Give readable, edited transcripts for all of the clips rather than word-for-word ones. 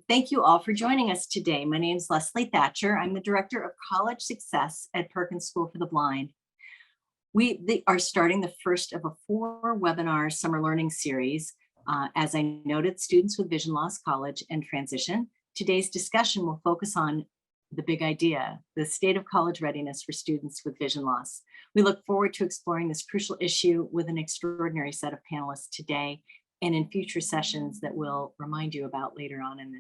Thank you all for joining us today. My name is Leslie Thatcher. I'm the Director of College Success at Perkins School for the Blind. We are starting the first of a 4-webinar summer learning series. As I noted, students with vision loss, college, and transition. Today's discussion will focus on the big idea, the state of college readiness for students with vision loss. We look forward to exploring this crucial issue with an extraordinary set of panelists today and in future sessions that we'll remind you about later on in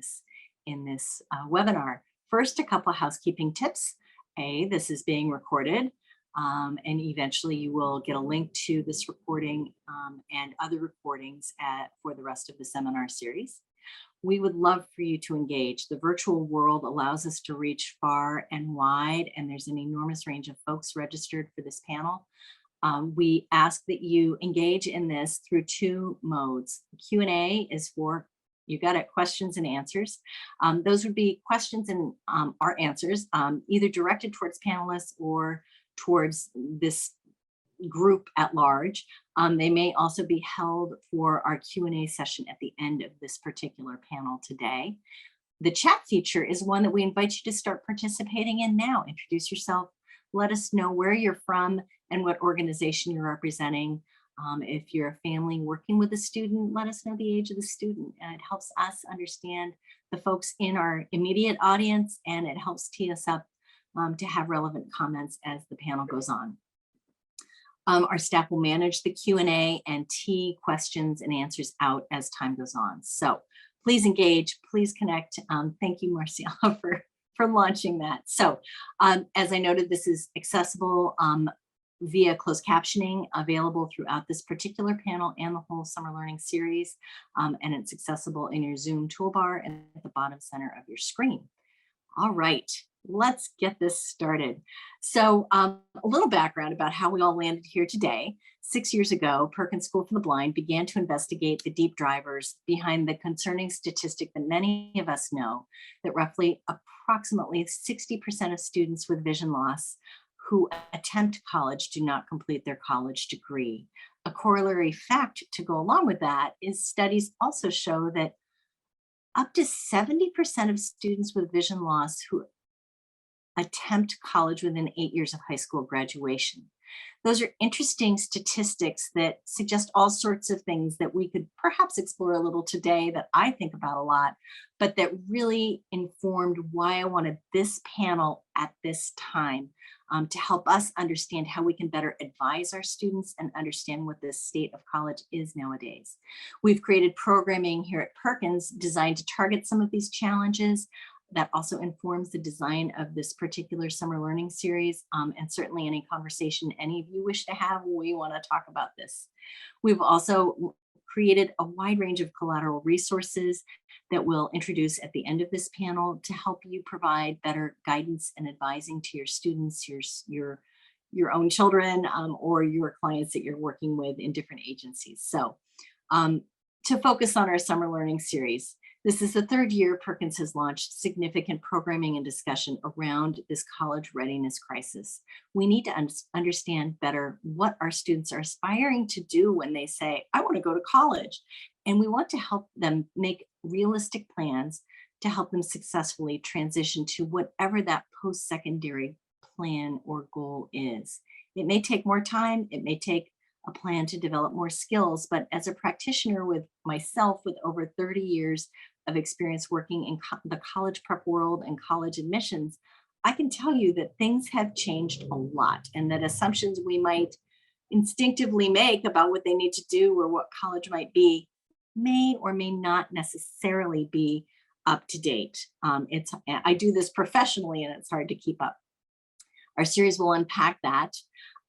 this webinar. First, a couple housekeeping tips. This is being recorded, and eventually you will get a link to this recording and other recordings for the rest of the seminar series. We would love for you to engage. The virtual world allows us to reach far and wide, and there's an enormous range of folks registered for this panel. We ask that you engage in this through 2 modes. Q&A is for, you got it, questions and answers. Those would be questions and our answers, either directed towards panelists or towards this group at large. They may also be held for our Q&A session at the end of this particular panel today. The chat feature is one that we invite you to start participating in now. Introduce yourself, let us know where you're from and what organization you're representing. If you're a family working with a student, let us know the age of the student. It helps us understand the folks in our immediate audience, and it helps tee us up to have relevant comments as the panel goes on. Our staff will manage the Q&A and tee questions and answers out as time goes on. So please engage, please connect. Thank you, Marciala, for launching that. So as I noted, this is accessible via closed captioning, available throughout this particular panel and the whole summer learning series. And it's accessible in your Zoom toolbar and at the bottom center of your screen. All right, let's get this started. So a little background about how we all landed here today. 6 years ago, Perkins School for the Blind began to investigate the deep drivers behind the concerning statistic that many of us know, that approximately 60% of students with vision loss who attempt college do not complete their college degree. A corollary fact to go along with that is studies also show that up to 70% of students with vision loss who attempt college within 8 years of high school graduation. Those are interesting statistics that suggest all sorts of things that we could perhaps explore a little today, that I think about a lot, but that really informed why I wanted this panel at this time, to help us understand how we can better advise our students and understand what the state of college is nowadays. We've created programming here at Perkins designed to target some of these challenges. That also informs the design of this particular summer learning series, and certainly any conversation any of you wish to have, we want to talk about this. We've also created a wide range of collateral resources that we'll introduce at the end of this panel to help you provide better guidance and advising to your students, your own children, or your clients that you're working with in different agencies. So to focus on our summer learning series, this is the 3rd year Perkins has launched significant programming and discussion around this college readiness crisis. We need to understand better what our students are aspiring to do when they say, I want to go to college. And we want to help them make realistic plans to help them successfully transition to whatever that post-secondary plan or goal is. It may take more time, it may take a plan to develop more skills, but as a practitioner with myself with over 30 years of experience working in the college prep world and college admissions, I can tell you that things have changed a lot, and that assumptions we might instinctively make about what they need to do or what college might be may or may not necessarily be up to date. I do this professionally, and it's hard to keep up. Our series will unpack that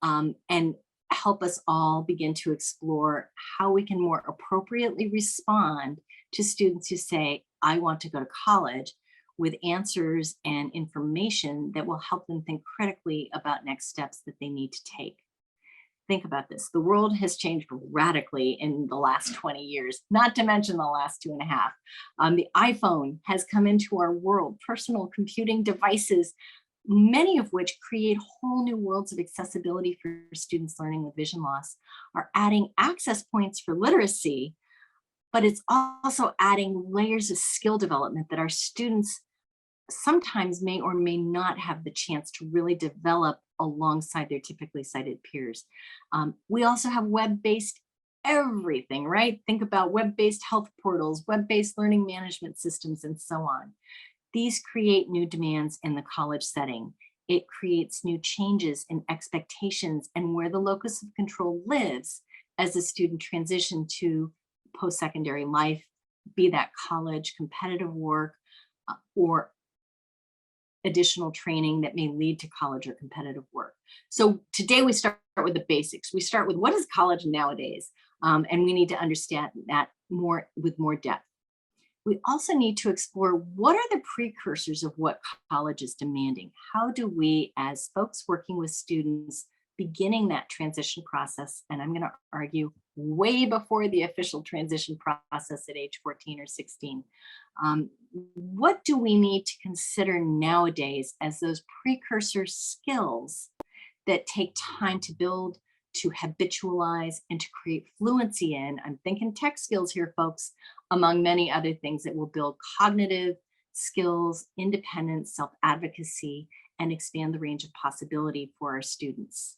and help us all begin to explore how we can more appropriately respond to students who say, I want to go to college, with answers and information that will help them think critically about next steps that they need to take. Think about this. The world has changed radically in the last 20 years, not to mention the last 2.5. The iPhone has come into our world, personal computing devices, many of which create whole new worlds of accessibility for students learning with vision loss, are adding access points for literacy, but it's also adding layers of skill development that our students sometimes may or may not have the chance to really develop alongside their typically sighted peers. We also have web-based everything, right? Think about web-based health portals, web-based learning management systems, and so on. These create new demands in the college setting. It creates new changes in expectations and where the locus of control lives as a student transition to post-secondary life, be that college, competitive work, or additional training that may lead to college or competitive work. So today we start with the basics. We start with what is college nowadays? And we need to understand that more with more depth. We also need to explore what are the precursors of what college is demanding? How do we, as folks working with students, beginning that transition process, and I'm going to argue way before the official transition process at age 14 or 16, what do we need to consider nowadays as those precursor skills that take time to build, to habitualize, and to create fluency in? I'm thinking tech skills here, folks, among many other things that will build cognitive skills, independence, self-advocacy, and expand the range of possibility for our students.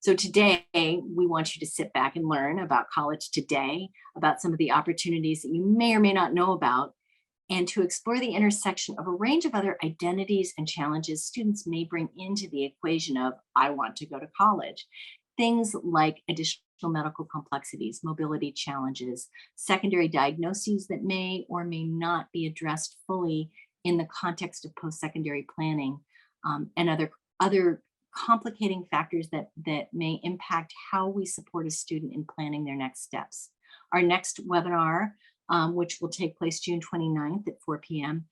So today, we want you to sit back and learn about college today, about some of the opportunities that you may or may not know about, and to explore the intersection of a range of other identities and challenges students may bring into the equation of, I want to go to college. Things like additional medical complexities, mobility challenges, secondary diagnoses that may or may not be addressed fully in the context of post-secondary planning, and other complicating factors that may impact how we support a student in planning their next steps. Our next webinar, which will take place June 29th at 4 p.m.,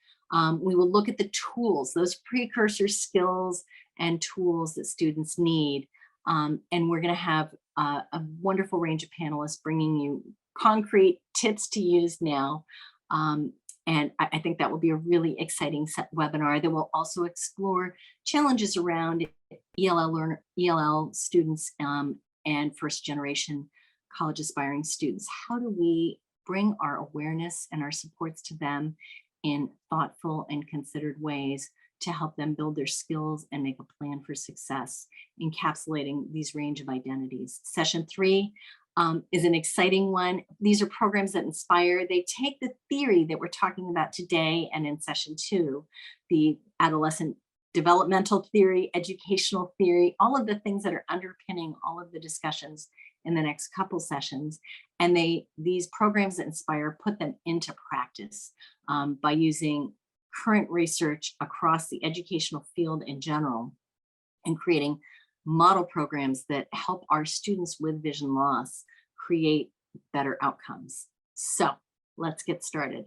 we will look at the tools, those precursor skills and tools that students need. And we're going to have a wonderful range of panelists bringing you concrete tips to use now. And I think that will be a really exciting webinar that will also explore challenges around ELL students and first generation college aspiring students. How do we bring our awareness and our supports to them in thoughtful and considered ways to help them build their skills and make a plan for success, encapsulating these range of identities. Session 3 is an exciting one. These are programs that inspire. They take the theory that we're talking about today and in session 2, the adolescent developmental theory, educational theory, all of the things that are underpinning all of the discussions in the next couple sessions. And these programs that inspire put them into practice by using current research across the educational field in general and creating model programs that help our students with vision loss create better outcomes. So let's get started.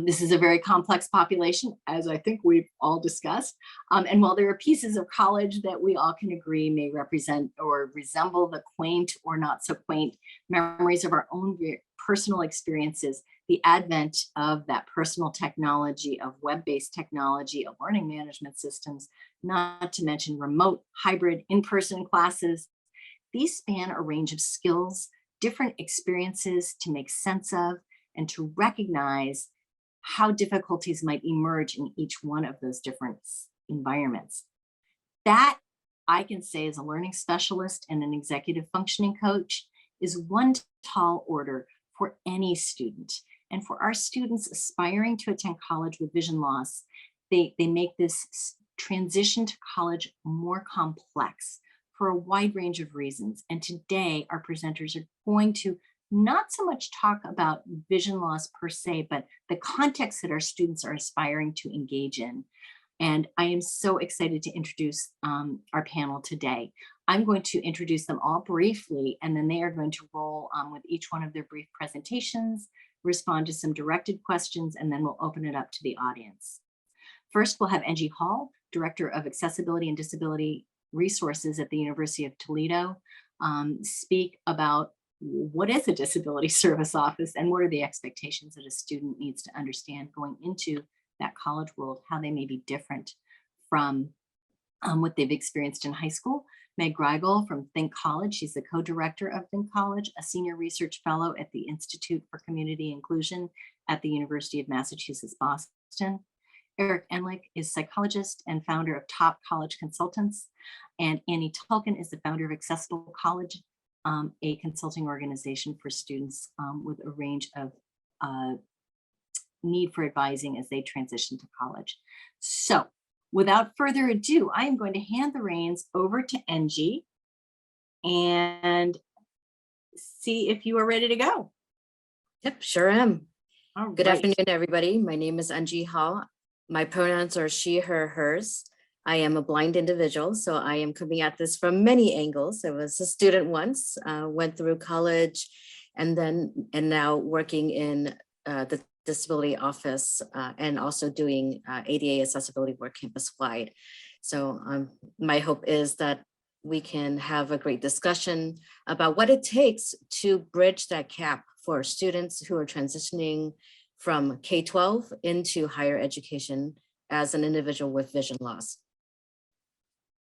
This is a very complex population, as I think we've all discussed. And while there are pieces of college that we all can agree may represent or resemble the quaint or not so quaint memories of our own personal experiences, the advent of that personal technology, of web-based technology, of learning management systems, not to mention remote, hybrid, in-person classes, these span a range of skills, different experiences to make sense of, and to recognize how difficulties might emerge in each one of those different environments. That, I can say as a learning specialist and an executive functioning coach, is one tall order for any student. And for our students aspiring to attend college with vision loss, they make this transition to college more complex for a wide range of reasons. And today, our presenters are going to not so much talk about vision loss per se, but the context that our students are aspiring to engage in. And I am so excited to introduce our panel today. I'm going to introduce them all briefly, and then they are going to roll with each one of their brief presentations, respond to some directed questions, and then we'll open it up to the audience. First, we'll have Angie Hall, Director of Accessibility and Disability Resources at the University of Toledo, speak about what is a disability service office and what are the expectations that a student needs to understand going into that college world, how they may be different from what they've experienced in high school. Meg Greigel from Think College, she's the co-director of Think College, a senior research fellow at the Institute for Community Inclusion at the University of Massachusetts, Boston. Eric Enlick is psychologist and founder of Top College Consultants. And Annie Tulkin is the founder of Accessible College, a consulting organization for students with a range of need for advising as they transition to college. So without further ado, I am going to hand the reins over to Angie and see if you are ready to go. Yep, sure am. Good Right. afternoon, everybody. My name is Angie Hall. My pronouns are she, her, hers. I am a blind individual, so I am coming at this from many angles. I was a student once, went through college, and now working in the disability office and also doing ADA accessibility work campus-wide. So my hope is that we can have a great discussion about what it takes to bridge that gap for students who are transitioning from K-12 into higher education as an individual with vision loss.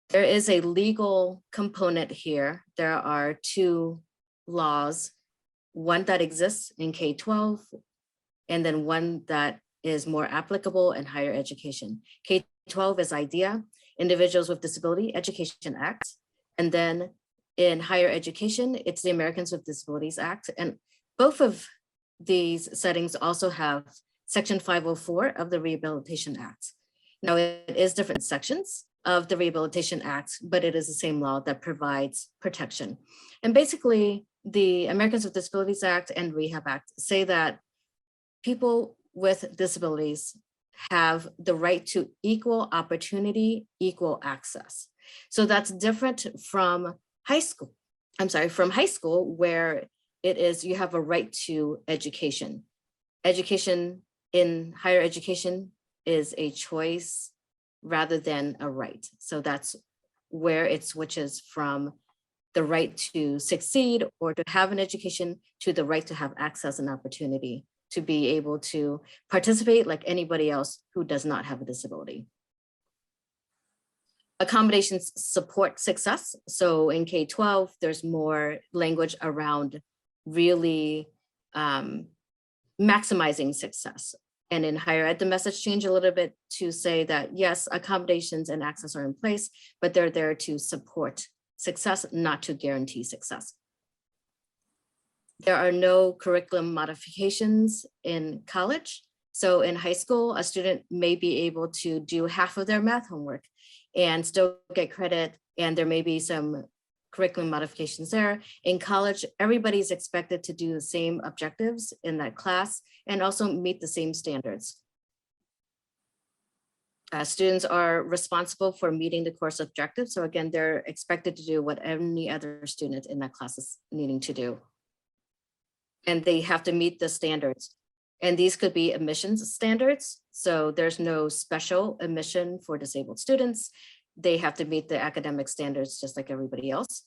There is a legal component here. There are two laws, one that exists in K-12 and then one that is more applicable in higher education. K-12 is IDEA, Individuals with Disability Education Act. And then in higher education, it's the Americans with Disabilities Act. And both of these settings also have Section 504 of the Rehabilitation Act. Now, it is different sections of the Rehabilitation Act, but it is the same law that provides protection. And basically, the Americans with Disabilities Act and Rehab Act say that people with disabilities have the right to equal opportunity, equal access. So that's different from high school. From high school, where it is you have a right to education. Education in higher education is a choice rather than a right. So that's where it switches from the right to succeed or to have an education to the right to have access and opportunity to be able to participate like anybody else who does not have a disability. Accommodations support success. So in K-12, there's more language around really maximizing success. And in higher ed, the message changed a little bit to say that, yes, accommodations and access are in place, but they're there to support success, not to guarantee success. There are no curriculum modifications in college. So in high school, a student may be able to do half of their math homework and still get credit, and there may be some curriculum modifications there. In college, everybody's expected to do the same objectives in that class and also meet the same standards. Students are responsible for meeting the course objectives. So again, they're expected to do what any other student in that class is needing to do. And they have to meet the standards. And these could be admissions standards. So there's no special admission for disabled students. They have to meet the academic standards just like everybody else.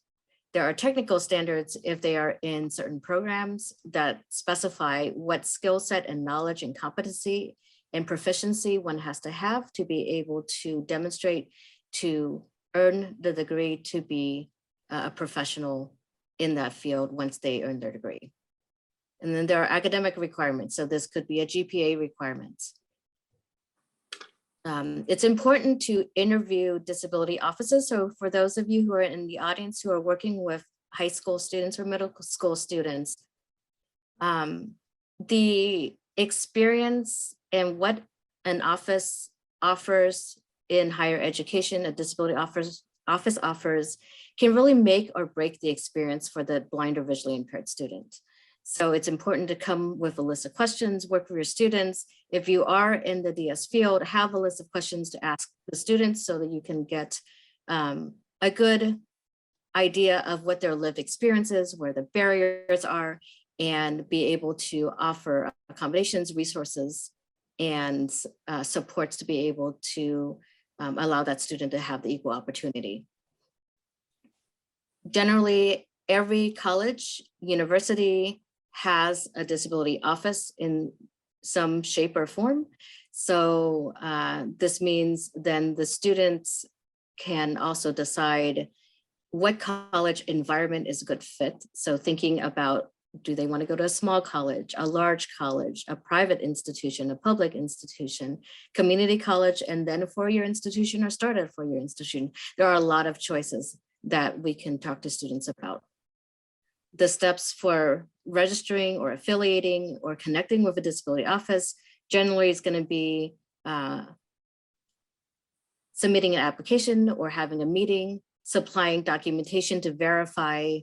There are technical standards if they are in certain programs that specify what skill set and knowledge and competency and proficiency one has to have to be able to demonstrate to earn the degree to be a professional in that field once they earn their degree. And then there are academic requirements. So this could be a GPA requirement. It's important to interview disability officers. So for those of you who are in the audience who are working with high school students or middle school students, the experience and what an office offers in higher education, a disability office offers can really make or break the experience for the blind or visually impaired student. So it's important to come with a list of questions, work with your students. If you are in the DS field, have a list of questions to ask the students so that you can get a good idea of what their lived experience is, where the barriers are, and be able to offer accommodations, resources, and supports to be able to allow that student to have the equal opportunity. Generally, every college, university has a disability office in some shape or form. So this means then the students can also decide what college environment is a good fit. So thinking about, do they want to go to a small college, a large college, a private institution, a public institution, community college, and then a four-year institution, or start at a four-year institution? There are a lot of choices that we can talk to students about. The steps for registering or affiliating or connecting with a disability office generally is going to be submitting an application or having a meeting, supplying documentation to verify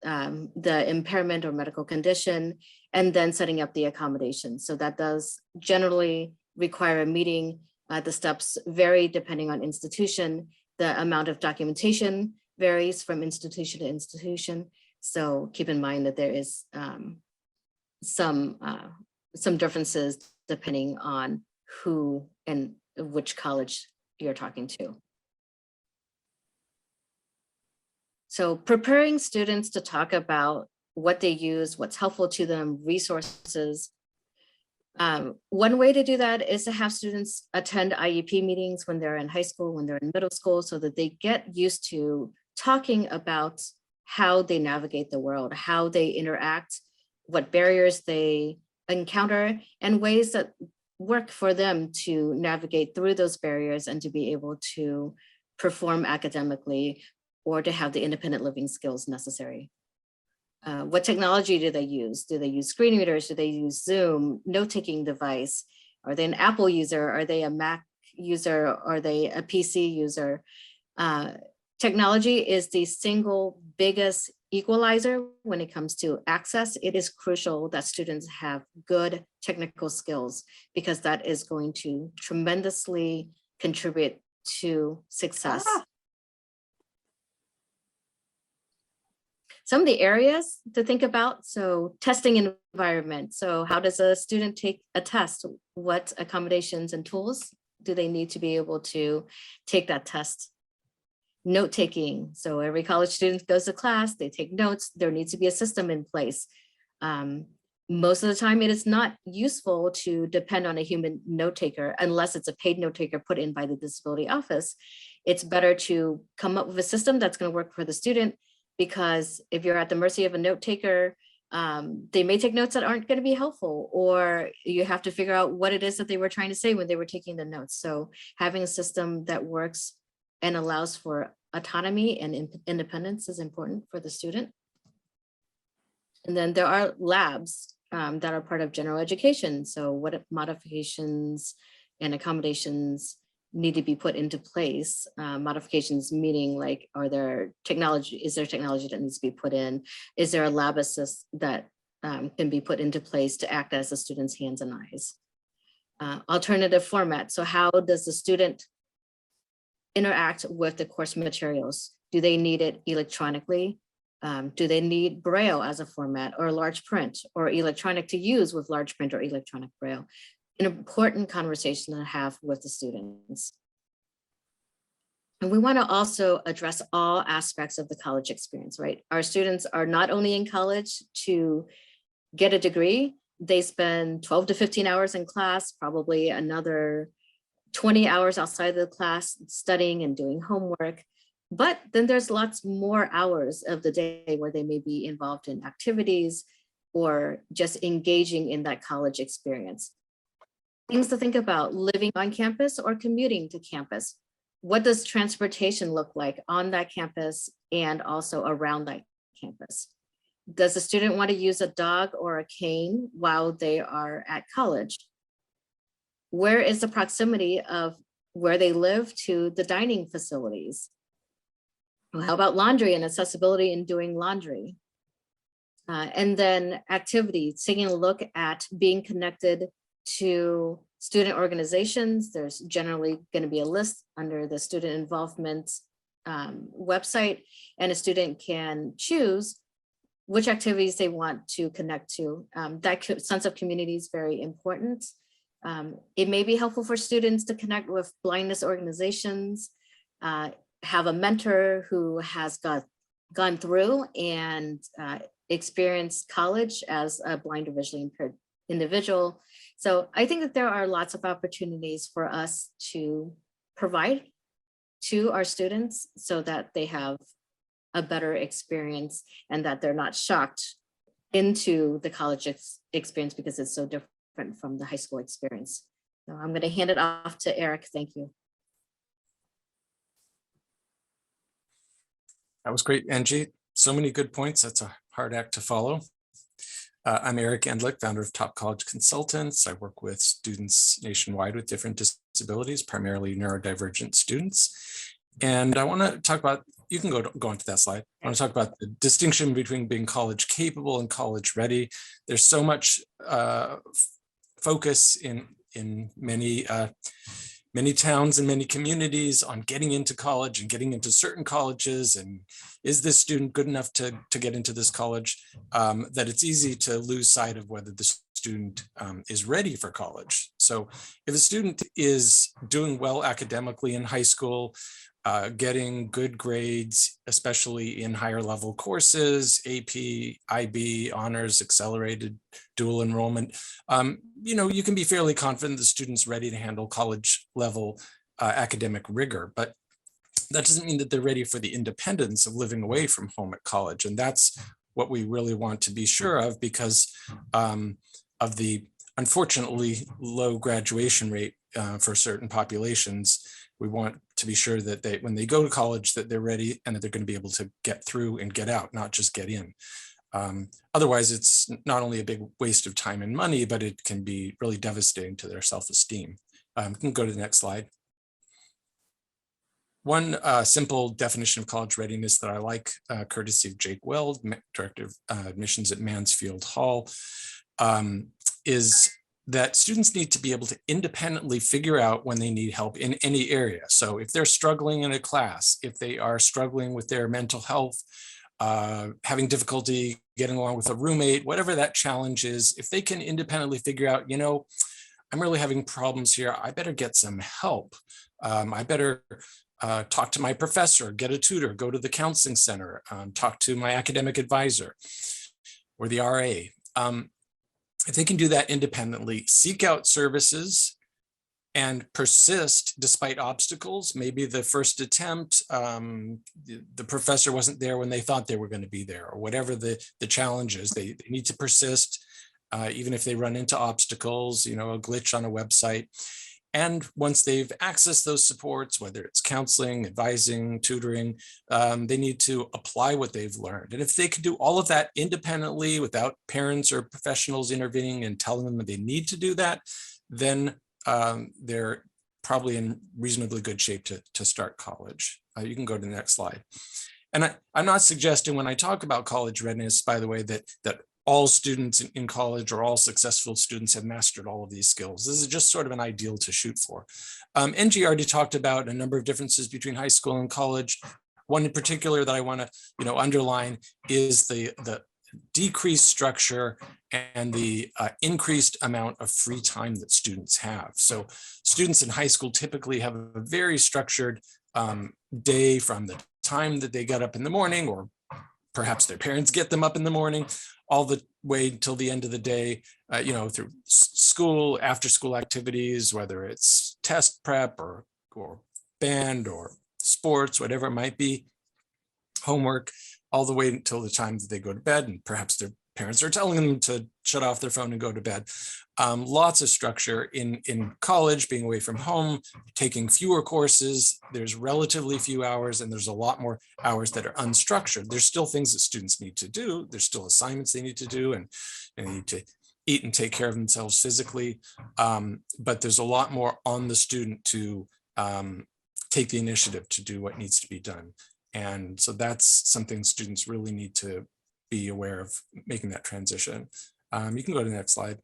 the impairment or medical condition, and then setting up the accommodation. So that does generally require a meeting. The steps vary depending on institution. The amount of documentation varies from institution to institution. So keep in mind that there is some differences depending on who and which college you're talking to. So preparing students to talk about what they use, what's helpful to them, resources. One way to do that is to have students attend IEP meetings when they're in high school, when they're in middle school, so that they get used to talking about how they navigate the world, how they interact, what barriers they encounter, and ways that work for them to navigate through those barriers and to be able to perform academically or to have the independent living skills necessary. What technology do they use? Do they use screen readers? Do they use Zoom, note-taking device? Are they an Apple user? Are they a Mac user? Are they a PC user? Technology is the single biggest equalizer when it comes to access. It is crucial that students have good technical skills, because that is going to tremendously contribute to success. Some of the areas to think about, so testing environment. So how does a student take a test? What accommodations and tools do they need to be able to take that test? Note-taking, so every college student goes to class, they take notes, there needs to be a system in place. Most of the time it is not useful to depend on a human note-taker unless it's a paid note-taker put in by the disability office. It's better to come up with a system that's going to work for the student, because if you're at the mercy of a note-taker, they may take notes that aren't going to be helpful, or you have to figure out what it is that they were trying to say when they were taking the notes. So having a system that works and allows for autonomy and independence is important for the student. And then there are labs that are part of general education. So what modifications and accommodations need to be put into place? Modifications meaning, like, is there technology that needs to be put in? Is there a lab assist that can be put into place to act as the student's hands and eyes? Alternative format. So how does the student interact with the course materials? Do they need it electronically? Do they need Braille as a format, or large print, or electronic to use with large print or electronic Braille? An important conversation to have with the students. And we want to also address all aspects of the college experience, right? Our students are not only in college to get a degree, they spend 12 to 15 hours in class, probably another 20 hours outside of the class studying and doing homework. But then there's lots more hours of the day where they may be involved in activities or just engaging in that college experience. Things to think about: living on campus or commuting to campus. What does transportation look like on that campus and also around that campus? Does the student want to use a dog or a cane while they are at college? Where is the proximity of where they live to the dining facilities? Well, how about laundry and accessibility in doing laundry? And then activities, taking a look at being connected to student organizations. There's generally going to be a list under the student involvement website, and a student can choose which activities they want to connect to. That sense of community is very important. It may be helpful for students to connect with Blindness Organizations, have a mentor who has gone through and experienced college as a blind or visually impaired individual. So I think that there are lots of opportunities for us to provide to our students so that they have a better experience and that they're not shocked into the college experience because it's so different from the high school experience. So I'm going to hand it off to Eric. Thank you. That was great, Angie. So many good points. That's a hard act to follow. I'm Eric Endlich, founder of Top College Consultants. I work with students nationwide with different disabilities, primarily neurodivergent students. And I want to talk about, you can go on to that slide. I want to talk about the distinction between being college capable and college ready. There's so much focus in many towns and many communities on getting into college and getting into certain colleges, and is this student good enough to get into this college, that it's easy to lose sight of whether the student is ready for college. So if a student is doing well academically in high school, getting good grades, especially in higher level courses, AP, IB, honors, accelerated, dual enrollment, you can be fairly confident the student's ready to handle college level academic rigor, but that doesn't mean that they're ready for the independence of living away from home at college. And that's what we really want to be sure of, because of the unfortunately low graduation rate for certain populations. We want to be sure that when they go to college, that they're ready and that they're going to be able to get through and get out, not just get in. Otherwise, it's not only a big waste of time and money, but it can be really devastating to their self-esteem. You can go to the next slide. One simple definition of college readiness that I like, courtesy of Jake Weld, Director of Admissions at Mansfield Hall, is that students need to be able to independently figure out when they need help in any area. So if they're struggling in a class, if they are struggling with their mental health, having difficulty getting along with a roommate, whatever that challenge is, if they can independently figure out, I'm really having problems here, I better get some help. I better talk to my professor, get a tutor, go to the counseling center, talk to my academic advisor or the RA. If they can do that independently, seek out services and persist despite obstacles. Maybe the first attempt, the professor wasn't there when they thought they were going to be there, or whatever the challenge is, they need to persist, even if they run into obstacles, a glitch on a website. And once they've accessed those supports, whether it's counseling, advising, tutoring, they need to apply what they've learned. And if they can do all of that independently without parents or professionals intervening and telling them that they need to do that, then they're probably in reasonably good shape to start college. You can go to the next slide. And I'm not suggesting when I talk about college readiness, by the way, that all students in college or all successful students have mastered all of these skills. This is just sort of an ideal to shoot for. NG already talked about a number of differences between high school and college. One in particular that I want to underline is the decreased structure and the increased amount of free time that students have. So students in high school typically have a very structured day from the time that they get up in the morning, or perhaps their parents get them up in the morning, all the way till the end of the day, through school, after school activities, whether it's test prep or band or sports, whatever it might be, homework, all the way until the time that they go to bed, and perhaps their parents are telling them to shut off their phone and go to bed. Lots of structure in college, being away from home, taking fewer courses. There's relatively few hours, and there's a lot more hours that are unstructured. There's still things that students need to do. There's still assignments they need to do, and they need to eat and take care of themselves physically. But there's a lot more on the student to take the initiative to do what needs to be done. And so that's something students really need to be aware of, making that transition. You can go to the next slide.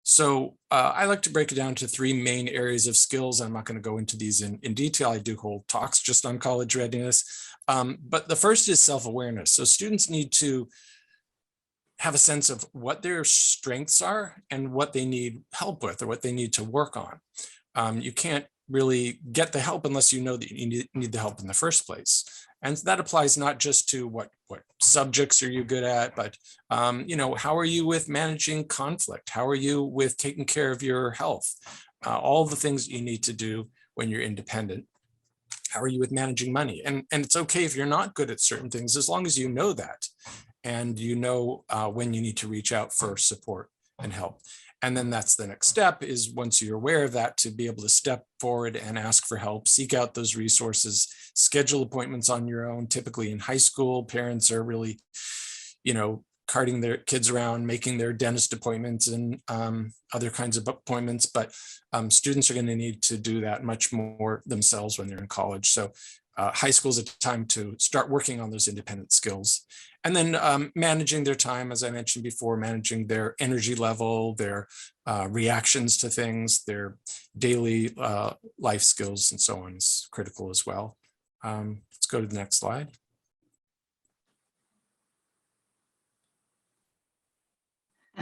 So I like to break it down to three main areas of skills. I'm not going to go into these in detail. I do hold talks just on college readiness. But the first is self-awareness. So students need to have a sense of what their strengths are and what they need help with, or what they need to work on. You can't really get the help unless you know that you need the help in the first place. And that applies not just to what subjects are you good at, but how are you with managing conflict? How are you with taking care of your health? all the things you need to do when you're independent. How are you with managing money? And it's okay if you're not good at certain things, as long as you know that, and you know when you need to reach out for support and help. And then that's the next step, is once you're aware of that, to be able to step forward and ask for help, seek out those resources, schedule appointments on your own. Typically in high school, parents are really, carting their kids around, making their dentist appointments and other kinds of appointments, but students are going to need to do that much more themselves when they're in college. So high school is a time to start working on those independent skills. And then managing their time, as I mentioned before, managing their energy level, their reactions to things, their daily life skills and so on is critical as well. Let's go to the next slide.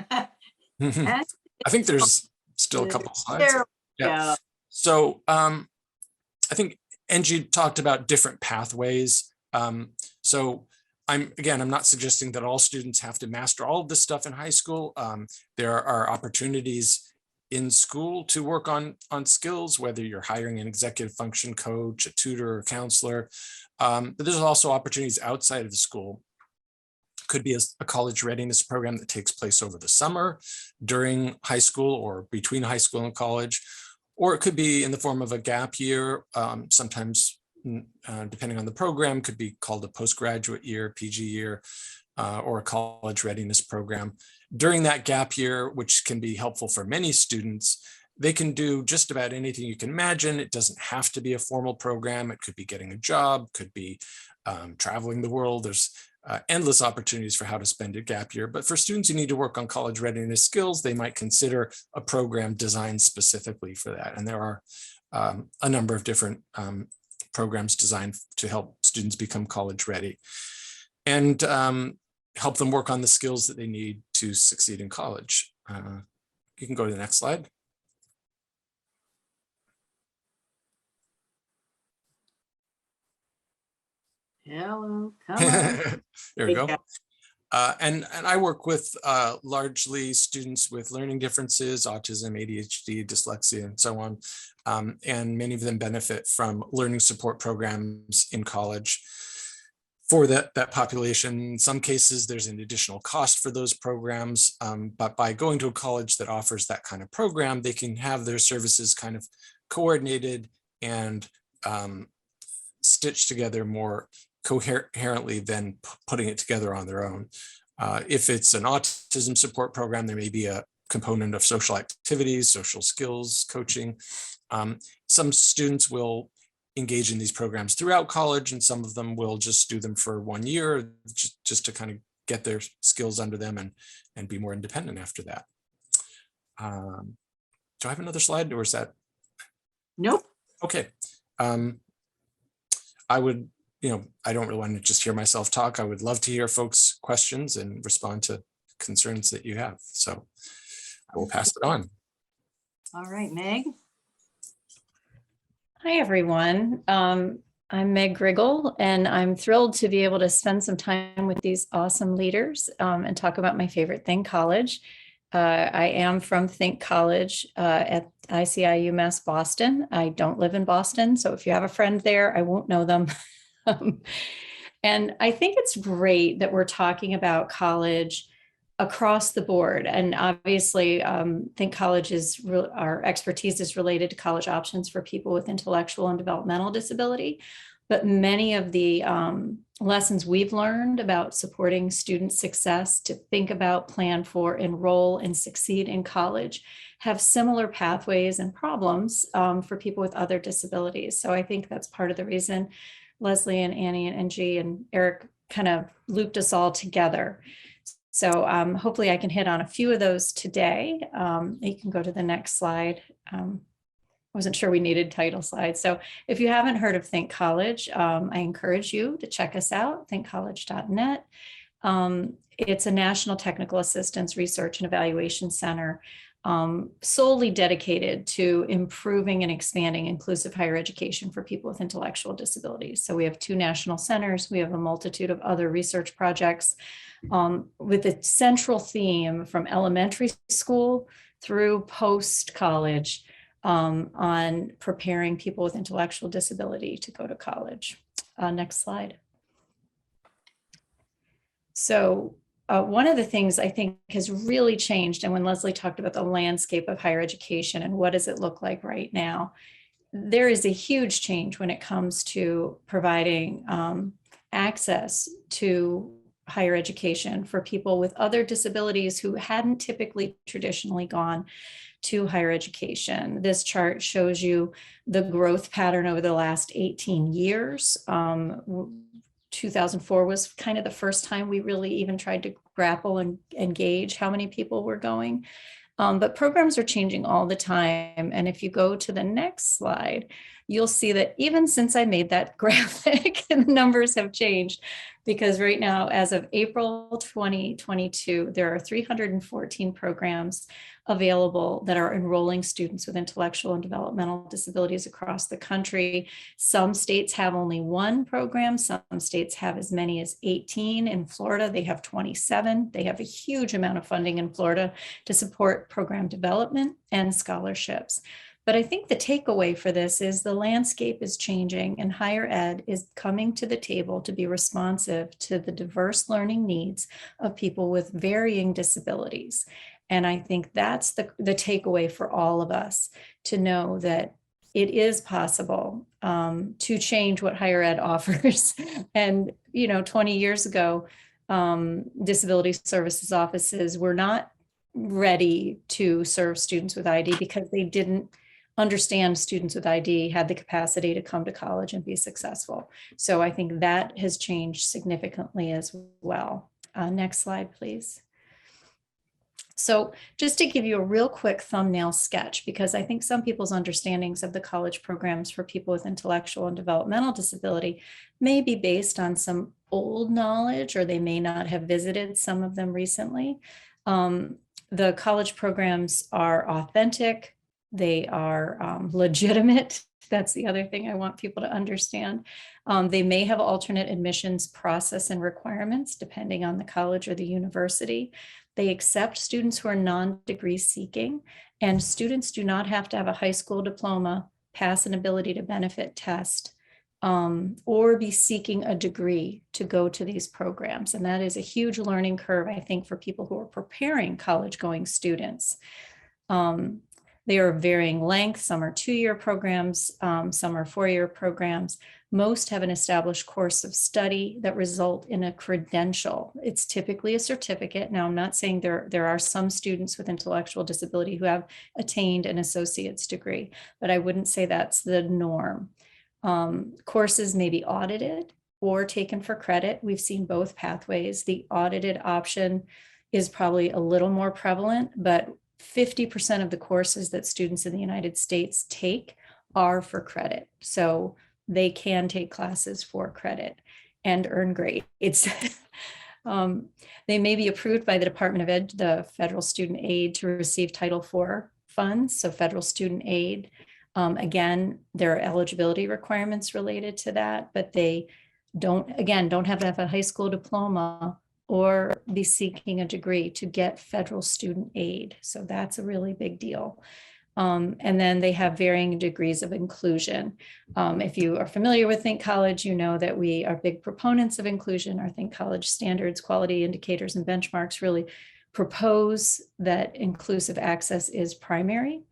I think there's still a couple of slides. There we go. So I think Angie talked about different pathways. So I'm not suggesting that all students have to master all of this stuff in high school. There are opportunities in school to work on skills, whether you're hiring an executive function coach, a tutor, or counselor. But there's also opportunities outside of the school. Could be a college readiness program that takes place over the summer, during high school, or between high school and college, or it could be in the form of a gap year. Sometimes, depending on the program, could be called a postgraduate year, PG year, or a college readiness program. During that gap year, which can be helpful for many students, they can do just about anything you can imagine. It doesn't have to be a formal program. It could be getting a job, could be traveling the world. There's endless opportunities for how to spend a gap year. But for students who need to work on college readiness skills, they might consider a program designed specifically for that. And there are a number of different programs designed to help students become college ready and help them work on the skills that they need to succeed in college. You can go to the next slide. Hello, come on. There we go. And I work with largely students with learning differences, autism, ADHD, dyslexia, and so on. And many of them benefit from learning support programs in college for that population. In some cases, there's an additional cost for those programs, but by going to a college that offers that kind of program, they can have their services kind of coordinated and stitched together more coherently than putting it together on their own. If it's an autism support program, there may be a component of social activities, social skills, coaching. Some students will engage in these programs throughout college, and some of them will just do them for 1 year, just to kind of get their skills under them and be more independent after that. Do I have another slide, or is that? Nope. Okay. I would, I don't really want to just hear myself talk. I would love to hear folks' questions and respond to concerns that you have. So I will pass it on. All right, Meg. Hi, everyone. I'm Meg Griggle, and I'm thrilled to be able to spend some time with these awesome leaders and talk about my favorite thing, college. I am from Think College at ICI UMass Boston. I don't live in Boston, so if you have a friend there, I won't know them. And I think it's great that we're talking about college across the board. And obviously, Think College our expertise is related to college options for people with intellectual and developmental disability. But many of the lessons we've learned about supporting student success to think about, plan for, enroll, and succeed in college have similar pathways and problems for people with other disabilities. So I think that's part of the reason Leslie and Annie and Angie and Eric kind of looped us all together. So hopefully I can hit on a few of those today. You can go to the next slide. I wasn't sure we needed title slides. So if you haven't heard of Think College, I encourage you to check us out, thinkcollege.net. It's a national technical assistance research and evaluation center solely dedicated to improving and expanding inclusive higher education for people with intellectual disabilities. So we have 2 national centers. We have a multitude of other research projects with a central theme from elementary school through post-college on preparing people with intellectual disability to go to college. Next slide. So one of the things I think has really changed, and when Leslie talked about the landscape of higher education and what does it look like right now, there is a huge change when it comes to providing access to higher education for people with other disabilities who hadn't typically traditionally gone to higher education. This chart shows you the growth pattern over the last 18 years. 2004 was kind of the first time we really even tried to grapple and gauge how many people were going. But programs are changing all the time. And if you go to the next slide, you'll see that even since I made that graphic, the numbers have changed, because right now, as of April 2022, there are 314 programs available that are enrolling students with intellectual and developmental disabilities across the country. Some states have only one program. Some states have as many as 18. In Florida, they have 27. They have a huge amount of funding in Florida to support program development and scholarships. But I think the takeaway for this is the landscape is changing, and higher ed is coming to the table to be responsive to the diverse learning needs of people with varying disabilities. And I think that's the takeaway for all of us, to know that it is possible to change what higher ed offers. And, 20 years ago, disability services offices were not ready to serve students with ID because they didn't understand students with ID had the capacity to come to college and be successful. So I think that has changed significantly as well. Next slide, please. So just to give you a real quick thumbnail sketch, because I think some people's understandings of the college programs for people with intellectual and developmental disability may be based on some old knowledge, or they may not have visited some of them recently. The college programs are authentic. They are legitimate. That's the other thing I want people to understand. They may have alternate admissions process and requirements depending on the college or the university. They accept students who are non-degree seeking, and students do not have to have a high school diploma, pass an ability to benefit test, or be seeking a degree to go to these programs. And that is a huge learning curve, I think, for people who are preparing college-going students. They are varying length. Some are 2-year programs, some are 4-year programs. Most have an established course of study that result in a credential. It's typically a certificate. Now, I'm not saying there are some students with intellectual disability who have attained an associate's degree, but I wouldn't say that's the norm. Courses may be audited or taken for credit. We've seen both pathways. The audited option is probably a little more prevalent, but 50% of the courses that students in the United States take are for credit. So they can take classes for credit and earn grades. They may be approved by the Department of Ed, the federal student aid, to receive Title IV funds. So federal student aid, again, there are eligibility requirements related to that, but they don't have to have a high school diploma or be seeking a degree to get federal student aid. So that's a really big deal. And then they have varying degrees of inclusion. If you are familiar with Think College, you know that we are big proponents of inclusion. Our Think College standards, quality indicators, and benchmarks really propose that inclusive access is primary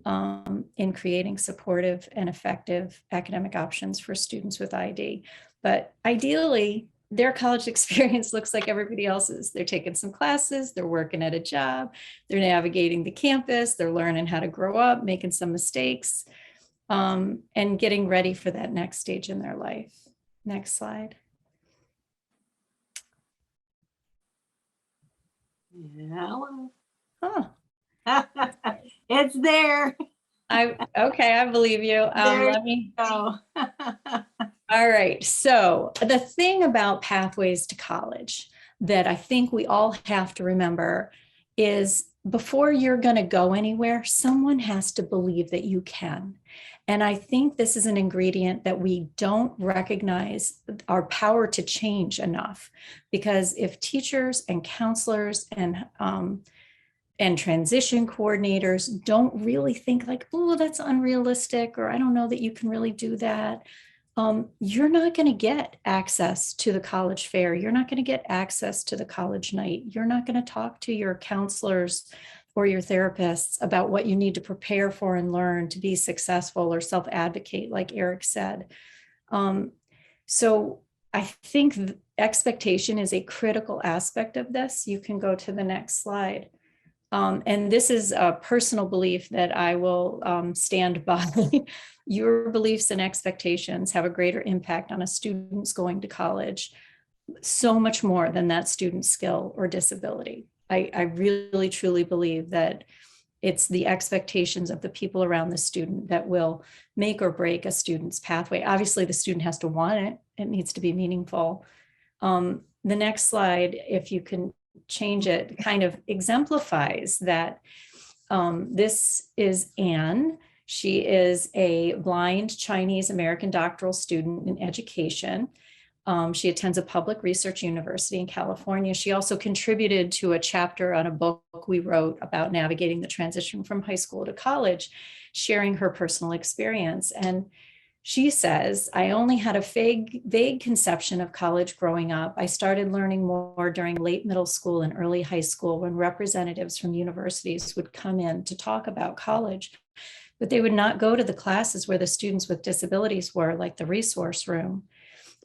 in creating supportive and effective academic options for students with ID. But ideally, their college experience looks like everybody else's. They're taking some classes, they're working at a job, they're navigating the campus, they're learning how to grow up, making some mistakes, and getting ready for that next stage in their life. Next slide. Hello. Huh. It's there. Okay, I believe you. There Let me go. All right. So the thing about pathways to college that I think we all have to remember is before you're going to go anywhere, someone has to believe that you can. And I think this is an ingredient that we don't recognize our power to change enough, because if teachers and counselors and and transition coordinators don't really think like, oh, that's unrealistic, or I don't know that you can really do that. You're not going to get access to the college fair. You're not going to get access to the college night. You're not going to talk to your counselors or your therapists about what you need to prepare for and learn to be successful or self-advocate, like Eric said. So I think expectation is a critical aspect of this. You can go to the next slide. And this is a personal belief that I will stand by. Your beliefs and expectations have a greater impact on a student's going to college, so much more than that student's skill or disability. I really, truly believe that it's the expectations of the people around the student that will make or break a student's pathway. Obviously, the student has to want it. It needs to be meaningful. The next slide, if you can change it, kind of exemplifies that. This is Anne. She is a blind Chinese American doctoral student in education. She attends a public research university in California. She also contributed to a chapter on a book we wrote about navigating the transition from high school to college, sharing her personal experience. And she says, I only had a vague conception of college growing up. I started learning more during late middle school and early high school when representatives from universities would come in to talk about college, but they would not go to the classes where the students with disabilities were, like the resource room.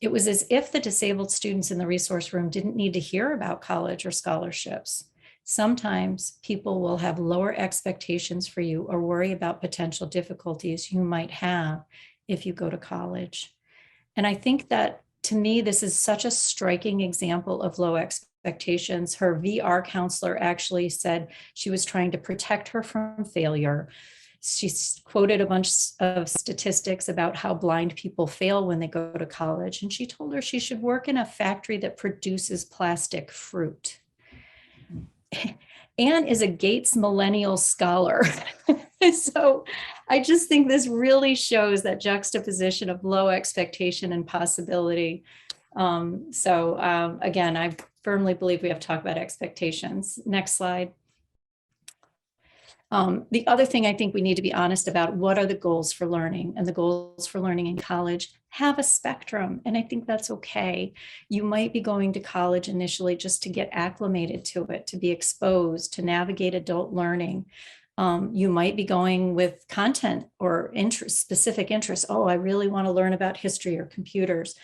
It was as if the disabled students in the resource room didn't need to hear about college or scholarships. Sometimes people will have lower expectations for you or worry about potential difficulties you might have if you go to college. And I think that, to me, this is such a striking example of low expectations. Her VR counselor actually said she was trying to protect her from failure. She quoted a bunch of statistics about how blind people fail when they go to college. And she told her she should work in a factory that produces plastic fruit. Anne is a Gates Millennial Scholar. So I just think this really shows that juxtaposition of low expectation and possibility. Again, I firmly believe we have to talk about expectations. Next slide. The other thing I think we need to be honest about, what are the goals for learning? And the goals for learning in college have a spectrum, and I think that's okay. You might be going to college initially just to get acclimated to it, to be exposed, to navigate adult learning. You might be going with content or specific interests. Oh, I really want to learn about history or computers.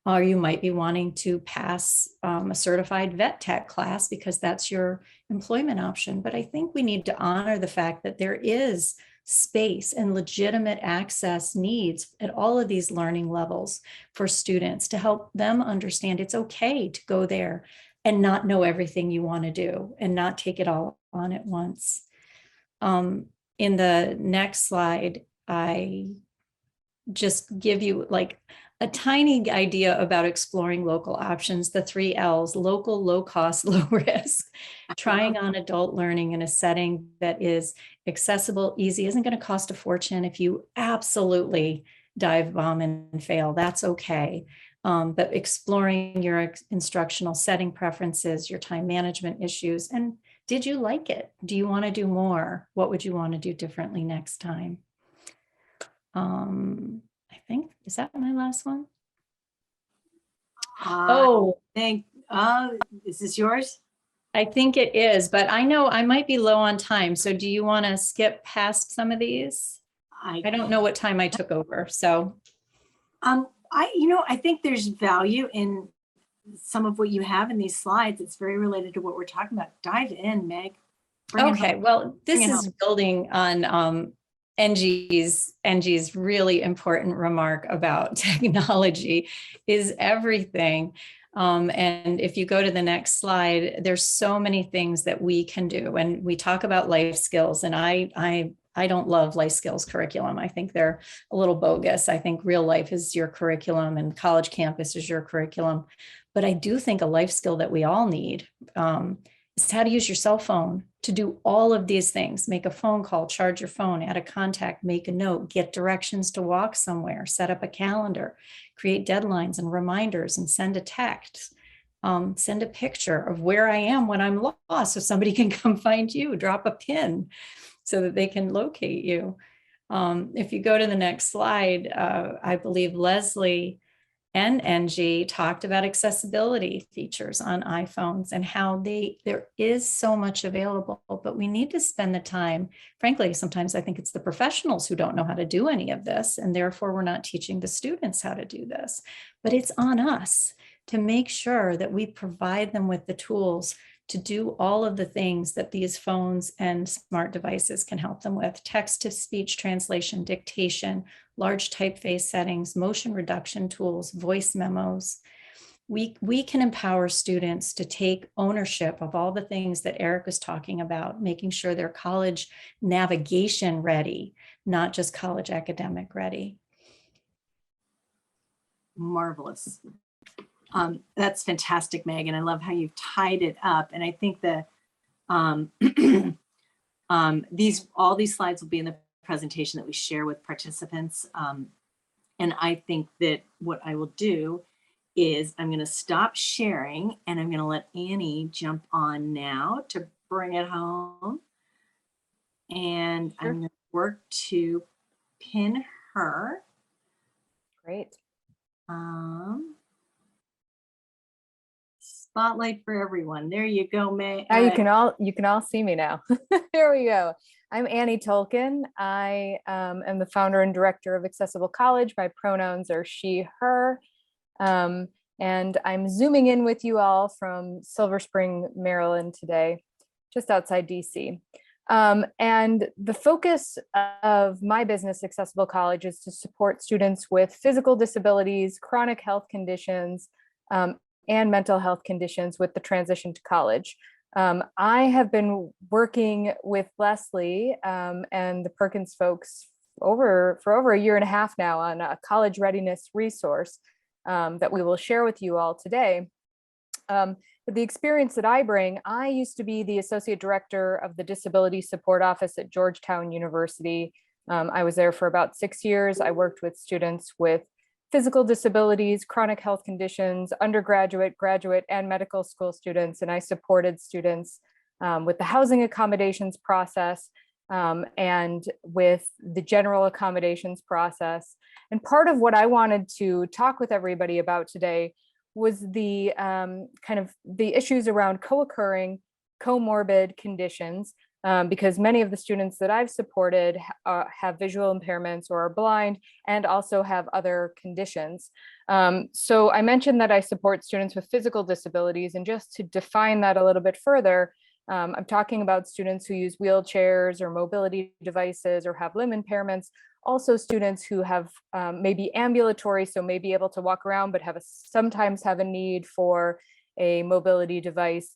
Or you might be wanting to pass a certified vet tech class because that's your employment option. But I think we need to honor the fact that there is space and legitimate access needs at all of these learning levels for students to help them understand it's okay to go there and not know everything you want to do and not take it all on at once. In the next slide, I just give you like a tiny idea about exploring local options, the 3 L's: local, low cost, low risk. Trying on adult learning in a setting that is accessible, easy, isn't going to cost a fortune. If you absolutely dive bomb and fail, that's okay. But exploring your instructional setting preferences, your time management issues, and did you like it? Do you want to do more? What would you want to do differently next time? I think, is that my last one? Is this yours? I think it is, but I know I might be low on time. So do you want to skip past some of these? I don't know what time I took over, so. I think there's value in some of what you have in these slides. It's very related to what we're talking about. Dive in, Meg. Okay, well, this is building on Ng's really important remark about technology is everything. And if you go to the next slide, there's so many things that we can do. And we talk about life skills, and I don't love life skills curriculum. I think they're a little bogus. I think real life is your curriculum and college campus is your curriculum. But I do think a life skill that we all need is how to use your cell phone to do all of these things. Make a phone call, charge your phone, add a contact, make a note, get directions to walk somewhere, set up a calendar, create deadlines and reminders, and send a text. send a picture of where I am when I'm lost so somebody can come find you, drop a pin so that they can locate you. If you go to the next slide, I believe Leslie and NG talked about accessibility features on iPhones and how there is so much available, but we need to spend the time. Frankly, sometimes I think it's the professionals who don't know how to do any of this, and therefore we're not teaching the students how to do this. But it's on us to make sure that we provide them with the tools to do all of the things that these phones and smart devices can help them with: text-to-speech translation, dictation, large typeface settings, motion reduction tools, voice memos. We can empower students to take ownership of all the things that Eric was talking about, making sure they're college navigation ready, not just college academic ready. Marvelous. That's fantastic, Megan. I love how you've tied it up. And I think that all these slides will be in the presentation that we share with participants. And I think that what I will do is I'm going to stop sharing and I'm going to let Annie jump on now to bring it home. And Sure. I'm going to work to pin her. Great. Spotlight for everyone. There you go, May. Now you can all see me now. There we go. I'm Annie Tolkien. I am the founder and director of Accessible College. My pronouns are she, her. And I'm zooming in with you all from Silver Spring, Maryland today, just outside DC. And the focus of my business, Accessible College, is to support students with physical disabilities, chronic health conditions, and mental health conditions with the transition to college. I have been working with Leslie and the Perkins folks for over a year and a half now on a college readiness resource that we will share with you all today. But the experience that I bring, I used to be the associate director of the Disability Support Office at Georgetown University. I was there for about 6 years. I worked with students with physical disabilities, chronic health conditions, undergraduate, graduate, and medical school students. And I supported students with the housing accommodations process and with the general accommodations process. And part of what I wanted to talk with everybody about today was the kind of the issues around co-occurring comorbid conditions, because many of the students that I've supported have visual impairments or are blind and also have other conditions. So I mentioned that I support students with physical disabilities, and just to define that a little bit further, I'm talking about students who use wheelchairs or mobility devices or have limb impairments. Also students who have maybe ambulatory, so may be able to walk around, but sometimes have a need for a mobility device.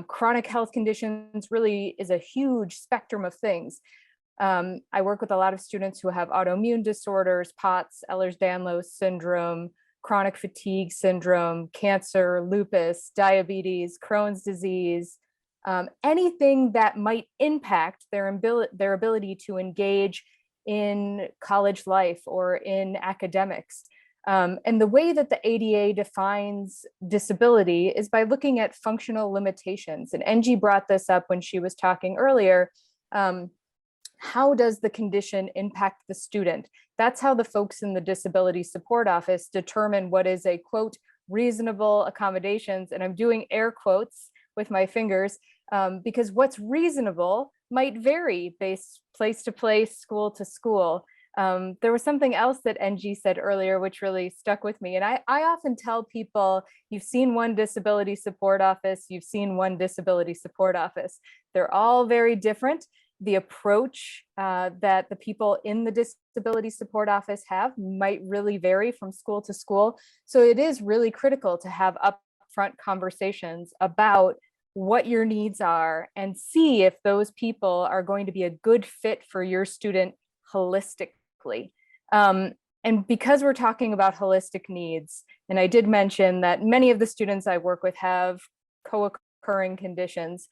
Chronic health conditions really is a huge spectrum of things. I work with a lot of students who have autoimmune disorders, POTS, Ehlers-Danlos syndrome, chronic fatigue syndrome, cancer, lupus, diabetes, Crohn's disease, anything that might impact their ability to engage in college life or in academics. And the way that the ADA defines disability is by looking at functional limitations. And NG brought this up when she was talking earlier. How does the condition impact the student? That's how the folks in the Disability Support Office determine what is a, quote, reasonable accommodations. And I'm doing air quotes with my fingers because what's reasonable might vary based place to place, school to school. There was something else that NG said earlier, which really stuck with me. And I often tell people, you've seen one disability support office, you've seen one disability support office. They're all very different. The approach that the people in the disability support office have might really vary from school to school. So it is really critical to have upfront conversations about what your needs are and see if those people are going to be a good fit for your student holistically. And because we're talking about holistic needs, and I did mention that many of the students I work with have co-occurring conditions,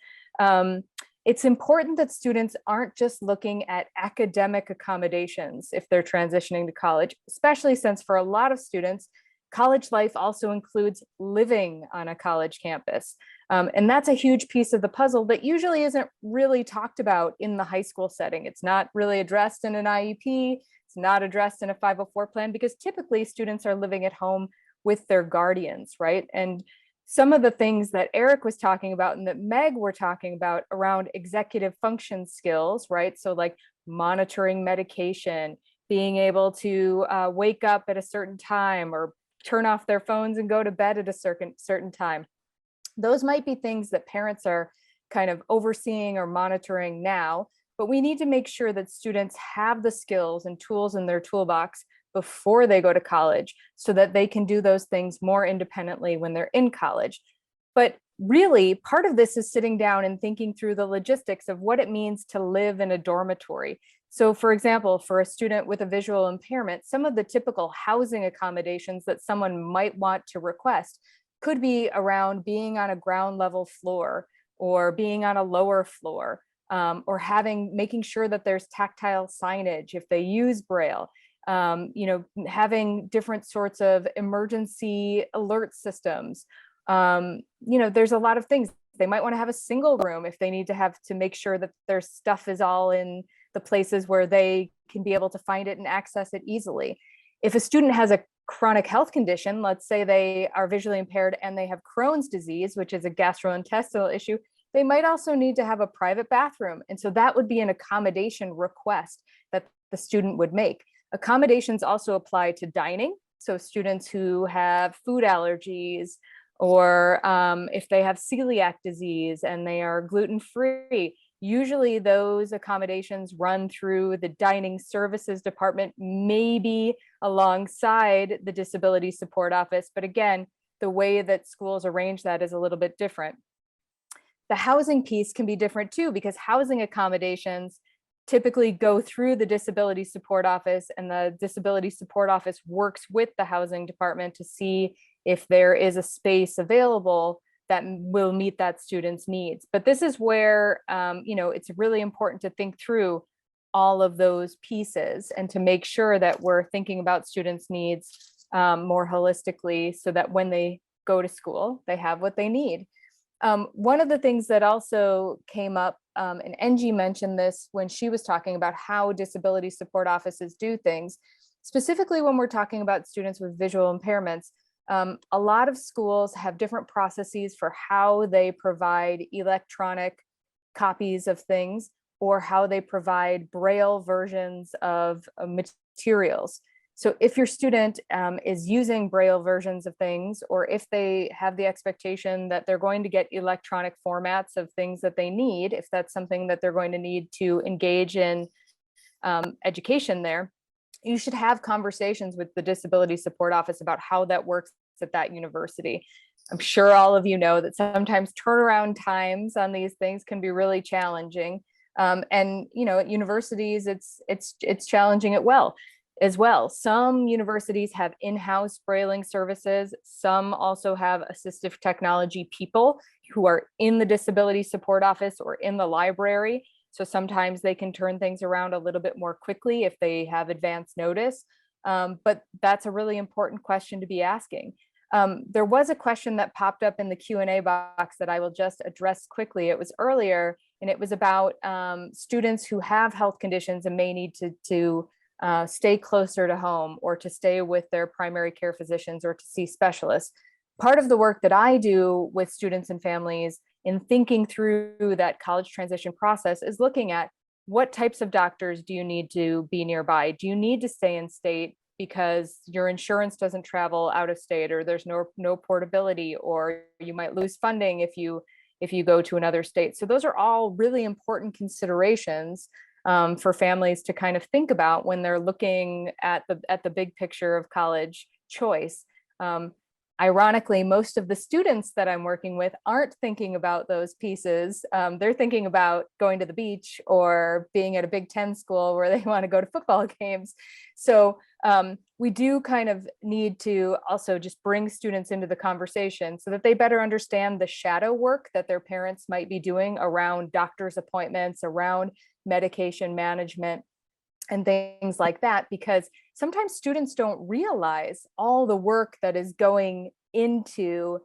it's important that students aren't just looking at academic accommodations if they're transitioning to college, especially since for a lot of students, College life also includes living on a college campus. And that's a huge piece of the puzzle that usually isn't really talked about in the high school setting. It's not really addressed in an IEP. It's not addressed in a 504 plan because typically students are living at home with their guardians, right? And some of the things that Eric was talking about and that Meg were talking about around executive function skills, right? So like monitoring medication, being able to wake up at a certain time or turn off their phones and go to bed at a certain time. Those might be things that parents are kind of overseeing or monitoring now, but we need to make sure that students have the skills and tools in their toolbox before they go to college so that they can do those things more independently when they're in college. But really, part of this is sitting down and thinking through the logistics of what it means to live in a dormitory. So for example, for a student with a visual impairment, some of the typical housing accommodations that someone might want to request could be around being on a ground level floor or being on a lower floor, or making sure that there's tactile signage if they use Braille. Having different sorts of emergency alert systems. There's a lot of things. They might want to have a single room if they need to make sure that their stuff is all in the places where they can be able to find it and access it easily. If a student has a chronic health condition, let's say they are visually impaired and they have Crohn's disease, which is a gastrointestinal issue, they might also need to have a private bathroom. And so that would be an accommodation request that the student would make. Accommodations also apply to dining. So students who have food allergies, or if they have celiac disease and they are gluten-free, usually those accommodations run through the dining services department, maybe alongside the disability support office. But again, the way that schools arrange that is a little bit different. The housing piece can be different too, because housing accommodations typically go through the disability support office, and the disability support office works with the housing department to see if there is a space available that will meet that student's needs. But this is where, it's really important to think through all of those pieces and to make sure that we're thinking about students' needs more holistically so that when they go to school, they have what they need. One of the things that also came up, and Angie mentioned this when she was talking about how disability support offices do things, specifically when we're talking about students with visual impairments. A lot of schools have different processes for how they provide electronic copies of things or how they provide Braille versions of materials. So if your student is using Braille versions of things, or if they have the expectation that they're going to get electronic formats of things that they need, if that's something that they're going to need to engage in education there, you should have conversations with the disability support office about how that works at that university. I'm sure all of you know that sometimes turnaround times on these things can be really challenging. And at universities, it's challenging as well. Some universities have in-house brailing services. Some also have assistive technology people who are in the disability support office or in the library. So sometimes they can turn things around a little bit more quickly if they have advance notice. But that's a really important question to be asking. There was a question that popped up in the Q&A box that I will just address quickly. It was earlier, and it was about students who have health conditions and may need to stay closer to home or to stay with their primary care physicians or to see specialists. Part of the work that I do with students and families in thinking through that college transition process is looking at what types of doctors do you need to be nearby? Do you need to stay in state because your insurance doesn't travel out of state, or there's no portability, or you might lose funding if you go to another state? So those are all really important considerations for families to kind of think about when they're looking at the big picture of college choice. Ironically, most of the students that I'm working with aren't thinking about those pieces. They're thinking about going to the beach or being at a Big Ten school where they want to go to football games. So we do kind of need to also just bring students into the conversation so that they better understand the shadow work that their parents might be doing around doctor's appointments, around medication management, and things like that, because sometimes students don't realize all the work that is going into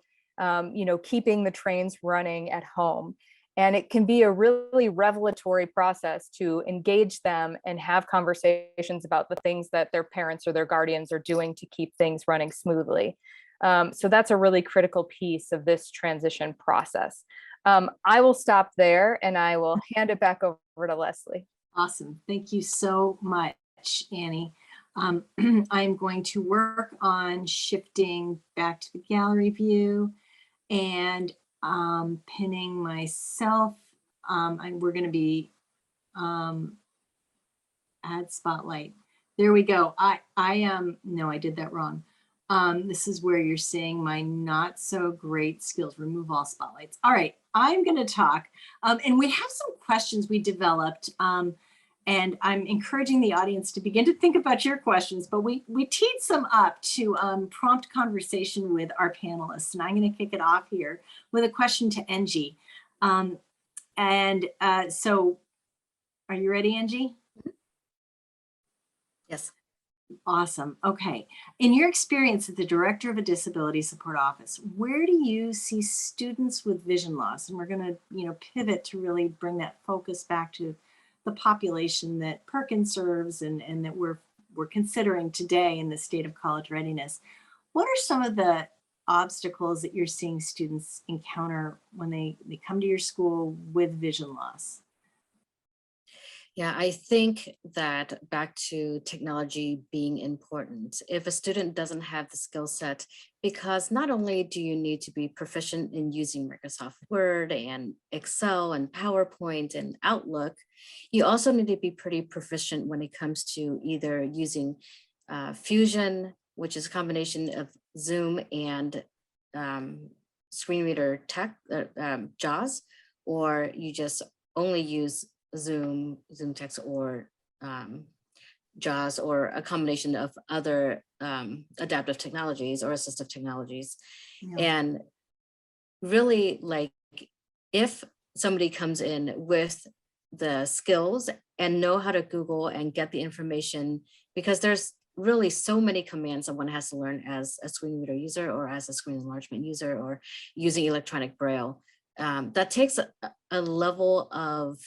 keeping the trains running at home. And it can be a really revelatory process to engage them and have conversations about the things that their parents or their guardians are doing to keep things running smoothly. So that's a really critical piece of this transition process. I will stop there and I will hand it back over to Leslie. Awesome. Thank you so much, Annie. I'm going to work on shifting back to the gallery view and pinning myself. We're going to be add spotlight. There we go. I am, no, I did that wrong. This is where you're seeing my not so great skills, remove all spotlights. All right, I'm going to talk. And we have some questions we developed. And I'm encouraging the audience to begin to think about your questions, but we teed some up to prompt conversation with our panelists. And I'm going to kick it off here with a question to Angie. So are you ready, Angie? Yes. Awesome. Okay. In your experience as the director of a disability support office, where do you see students with vision loss? And we're going to, pivot to really bring that focus back to the population that Perkins serves and that we're considering today in the state of college readiness. What are some of the obstacles that you're seeing students encounter when they come to your school with vision loss? Yeah, I think that back to technology being important. If a student doesn't have the skill set, because not only do you need to be proficient in using Microsoft Word and Excel and PowerPoint and Outlook, you also need to be pretty proficient when it comes to either using Fusion, which is a combination of Zoom and screen reader tech, JAWS, or you just only use Zoom text, or JAWS, or a combination of other adaptive technologies or assistive technologies. Yeah. And really, like, if somebody comes in with the skills and know how to Google and get the information, because there's really so many commands that one has to learn as a screen reader user or as a screen enlargement user or using electronic braille, that takes a level of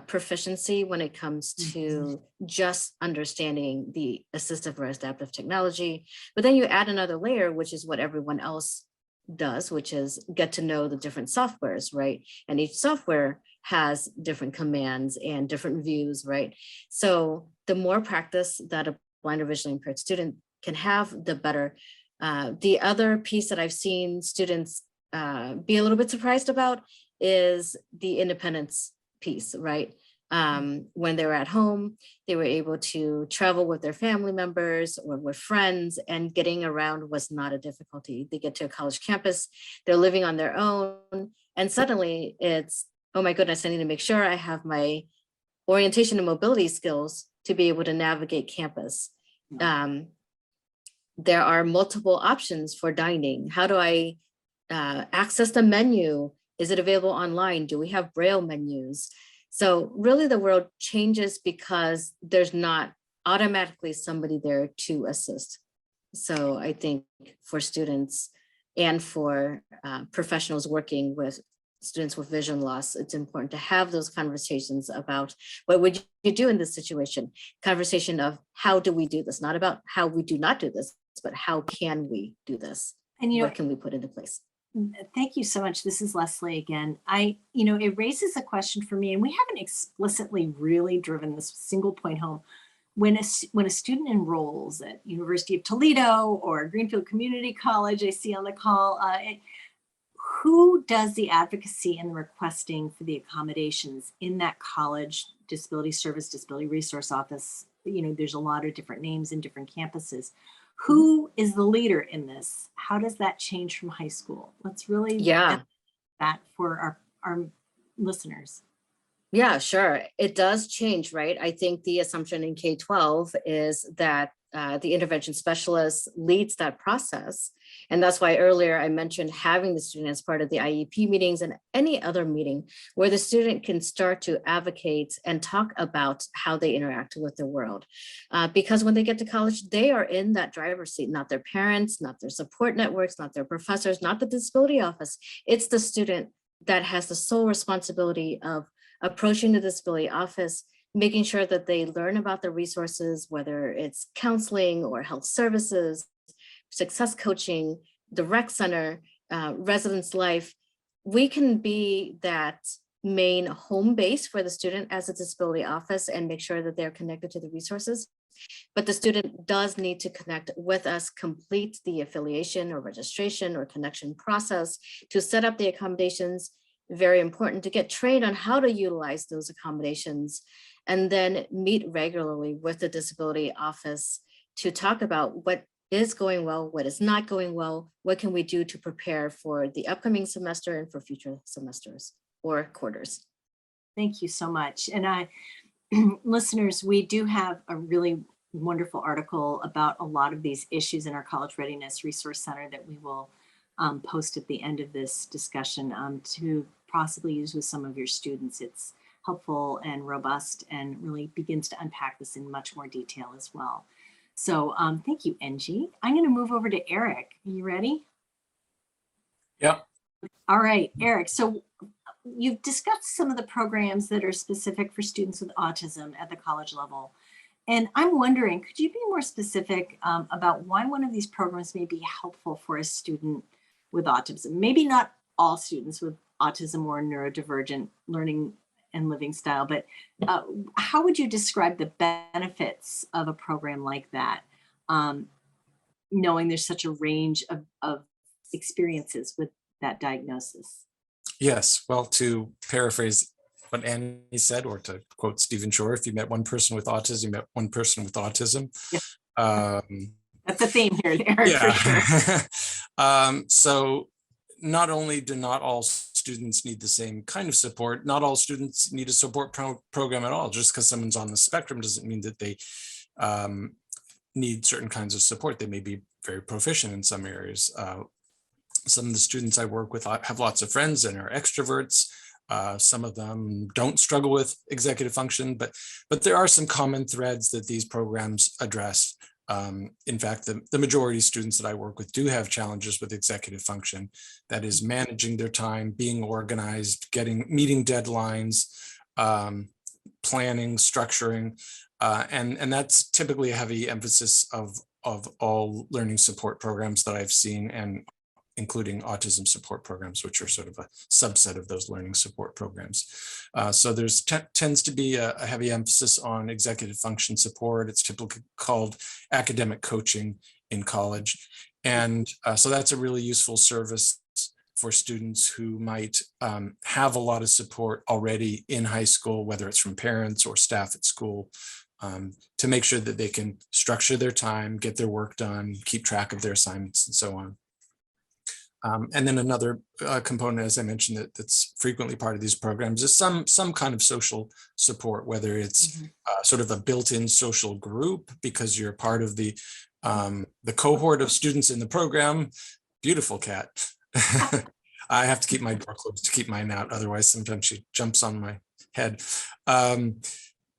proficiency when it comes to just understanding the assistive or adaptive technology. But then you add another layer, which is what everyone else does, which is get to know the different softwares, right? And each software has different commands and different views, right? So the more practice that a blind or visually impaired student can have, the better. The other piece that I've seen students be a little bit surprised about is the independence piece, right? When they were at home, they were able to travel with their family members or with friends, and getting around was not a difficulty. They get to a college campus, they're living on their own, and suddenly it's, oh my goodness, I need to make sure I have my orientation and mobility skills to be able to navigate campus. There are multiple options for dining. How do I access the menu? Is it available online? Do we have Braille menus? So really the world changes because there's not automatically somebody there to assist. So I think for students and for professionals working with students with vision loss, it's important to have those conversations about what would you do in this situation? Conversation of how do we do this? Not about how we do not do this, but how can we do this? And what can we put into place? Thank you so much. This is Leslie again. It raises a question for me, and we haven't explicitly really driven this single point home. When a student enrolls at University of Toledo or Greenfield Community College, I see on the call, who does the advocacy and the requesting for the accommodations in that college disability service, disability resource office? There's a lot of different names in different campuses. Who is the leader in this? How does that change from high school? Let's really get that for our listeners. Yeah, sure. It does change, right? I think the assumption in K-12 is that the intervention specialist leads that process. And that's why earlier I mentioned having the student as part of the IEP meetings and any other meeting where the student can start to advocate and talk about how they interact with the world. Because when they get to college, they are in that driver's seat, not their parents, not their support networks, not their professors, not the disability office. It's the student that has the sole responsibility of approaching the disability office, making sure that they learn about the resources, whether it's counseling or health services, success coaching, the rec center, residence life. We can be that main home base for the student as a disability office and make sure that they're connected to the resources. But the student does need to connect with us, complete the affiliation or registration or connection process to set up the accommodations. Very important to get trained on how to utilize those accommodations, and then meet regularly with the disability office to talk about what is going well, what is not going well, what can we do to prepare for the upcoming semester and for future semesters or quarters. Thank you so much. And listeners, we do have a really wonderful article about a lot of these issues in our College Readiness Resource Center that we will post at the end of this discussion to possibly use with some of your students. It's helpful and robust and really begins to unpack this in much more detail as well. So thank you, Angie. I'm going to move over to Eric. Are you ready? Yep. All right, Eric. So you've discussed some of the programs that are specific for students with autism at the college level. And I'm wondering, could you be more specific about why one of these programs may be helpful for a student with autism? Maybe not all students with autism or neurodivergent learning and living style, but how would you describe the benefits of a program like that, knowing there's such a range of experiences with that diagnosis? Yes, well, to paraphrase what Annie said, or to quote Stephen Shore, if you met one person with autism, you met one person with autism. Yeah. That's a theme here, Eric, yeah. for sure. So not only do not all students need the same kind of support, not all students need a support program at all. Just because someone's on the spectrum doesn't mean that they need certain kinds of support. They may be very proficient in some areas. Some of the students I work with have lots of friends and are extroverts. Some of them don't struggle with executive function, but there are some common threads that these programs address. In fact, the majority of students that I work with do have challenges with executive function. That is managing their time, being organized, meeting deadlines, planning, structuring, and that's typically a heavy emphasis of all learning support programs that I've seen, and including autism support programs, which are sort of a subset of those learning support programs. So there's tends to be a heavy emphasis on executive function support. It's typically called academic coaching in college. And so that's a really useful service for students who might have a lot of support already in high school, whether it's from parents or staff at school, to make sure that they can structure their time, get their work done, keep track of their assignments, and so on. And then another component, as I mentioned, that's frequently part of these programs is some kind of social support, whether it's sort of a built-in social group because you're part of the cohort of students in the program. Beautiful cat. I have to keep my door closed to keep mine out. Otherwise, sometimes she jumps on my head.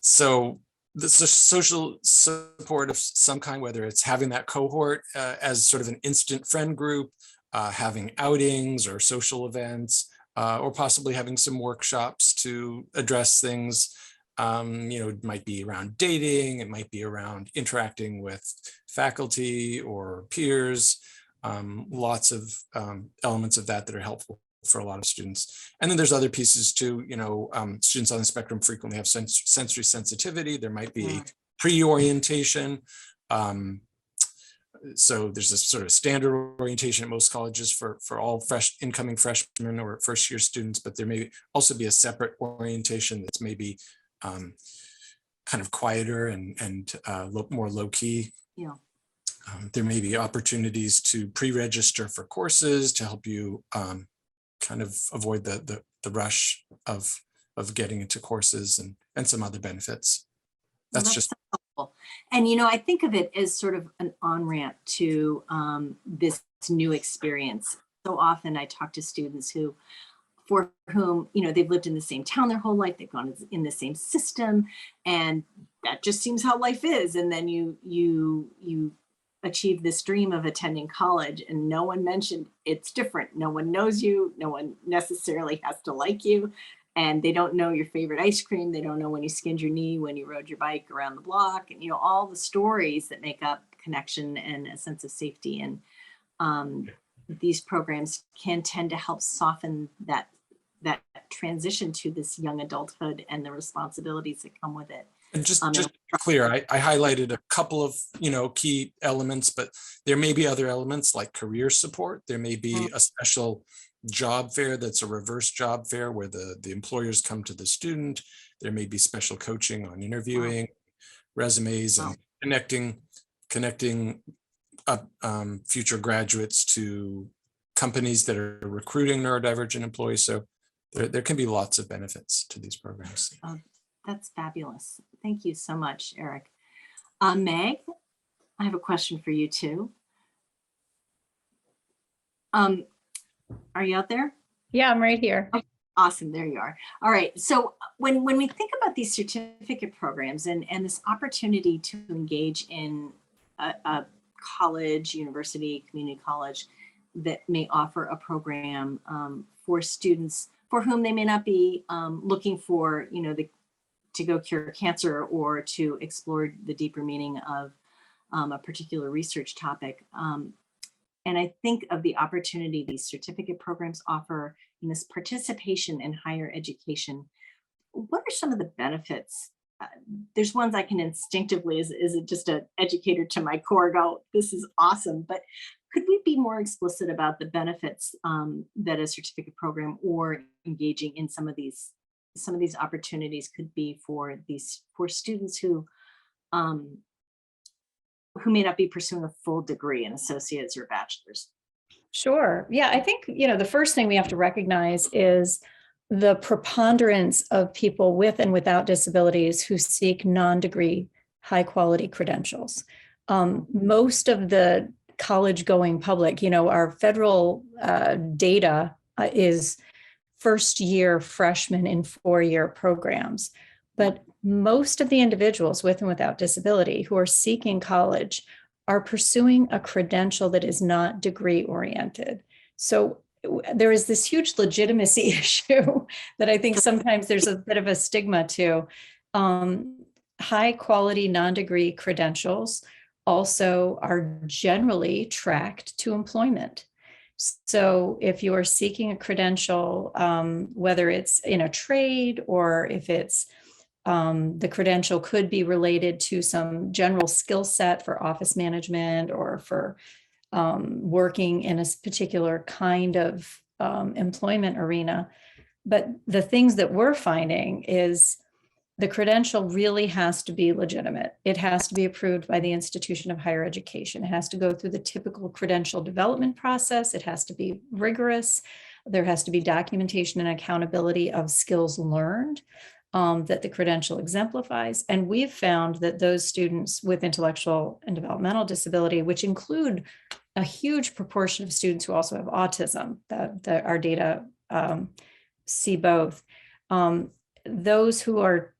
So the social support of some kind, whether it's having that cohort as sort of an instant friend group, having outings or social events, or possibly having some workshops to address things. It might be around dating, it might be around interacting with faculty or peers, lots of elements of that are helpful for a lot of students. And then there's other pieces too, students on the spectrum frequently have sensory sensitivity. There might be a pre-orientation. So there's a sort of standard orientation at most colleges for all incoming freshmen or first year students, but there may also be a separate orientation that's maybe kind of quieter and more low key. Yeah. There may be opportunities to pre-register for courses to help you kind of avoid the rush of getting into courses and some other benefits. That's just helpful. And, I think of it as sort of an on-ramp to this new experience. So often I talk to students for whom, they've lived in the same town their whole life, they've gone in the same system, and that just seems how life is. And then you achieve this dream of attending college, and no one mentioned it's different. No one knows you. No one necessarily has to like you. And they don't know your favorite ice cream. They don't know when you skinned your knee, when you rode your bike around the block, and all the stories that make up connection and a sense of safety. And these programs can tend to help soften that transition to this young adulthood and the responsibilities that come with it. And just to be clear, I highlighted a couple of key elements, but there may be other elements like career support. There may be a special job fair that's a reverse job fair where the employers come to the student. There may be special coaching on interviewing, resumes, and connecting up future graduates to companies that are recruiting neurodivergent employees. So there can be lots of benefits to these programs. That's fabulous. Thank you so much, Eric. Meg, I have a question for you too. Are you out there? Yeah, I'm right here. Awesome, there you are. All right, so when we think about these certificate programs and this opportunity to engage in a college, university, community college that may offer a program for students for whom they may not be looking for, to go cure cancer or to explore the deeper meaning of a particular research topic. And I think of the opportunity these certificate programs offer in this participation in higher education. What are some of the benefits? There's ones I can instinctively, is it just an educator to my core, go, this is awesome. But could we be more explicit about the benefits that a certificate program or engaging in some of these opportunities could be for students who may not be pursuing a full degree, an associate's or bachelor's? Sure. Yeah, I think, the first thing we have to recognize is the preponderance of people with and without disabilities who seek non-degree high quality credentials. Most of the college going public, our federal data is first year freshmen in 4-year programs. But most of the individuals with and without disability who are seeking college are pursuing a credential that is not degree oriented. So there is this huge legitimacy issue that I think sometimes there's a bit of a stigma to. High quality non-degree credentials also are generally tracked to employment. So if you are seeking a credential, whether it's in a trade or if it's the credential could be related to some general skill set for office management or for working in a particular kind of employment arena. But the things that we're finding is the credential really has to be legitimate. It has to be approved by the institution of higher education. It has to go through the typical credential development process. It has to be rigorous. There has to be documentation and accountability of skills learned that the credential exemplifies. And we've found that those students with intellectual and developmental disability, which include a huge proportion of students who also have autism, that our data see both, those who are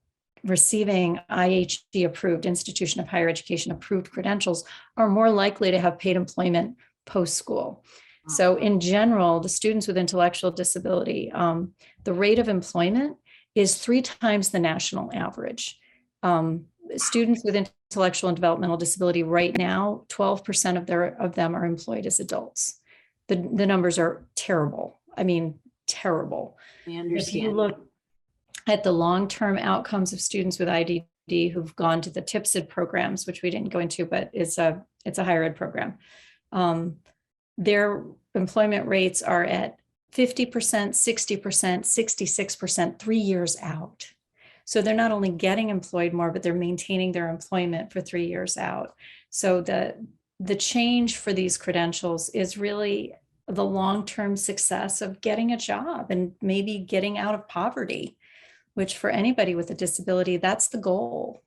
receiving IHE approved, institution of higher education approved credentials, are more likely to have paid employment post-school. So in general, the students with intellectual disability, the rate of employment is 3 times the national average. Students with intellectual and developmental disability right now, 12% of them are employed as adults. The numbers are terrible. I mean, terrible. We understand. If you look at the long-term outcomes of students with IDD who've gone to the TIPSID programs, which we didn't go into, but it's a higher ed program, their employment rates are at 50%, 60%, 66%, 3 years out. So they're not only getting employed more, but they're maintaining their employment for 3 years out. So the change for these credentials is really the long-term success of getting a job and maybe getting out of poverty, which for anybody with a disability, that's the goal.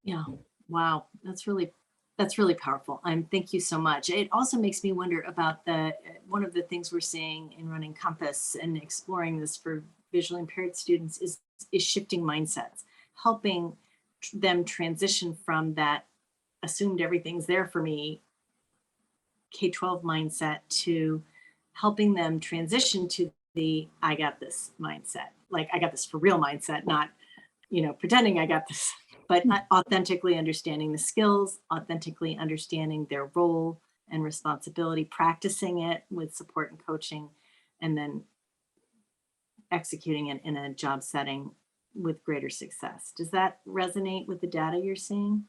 Yeah, Wow, that's really powerful. Thank you so much. It also makes me wonder about one of the things we're seeing in running Compass and exploring this for visually impaired students is shifting mindsets, helping them transition from that assumed everything's there for me K-12 mindset to helping them transition to the I got this mindset, like I got this for real mindset, not pretending I got this, but authentically understanding the skills, authentically understanding their role and responsibility, practicing it with support and coaching, and then executing it in a job setting with greater success. Does that resonate with the data you're seeing?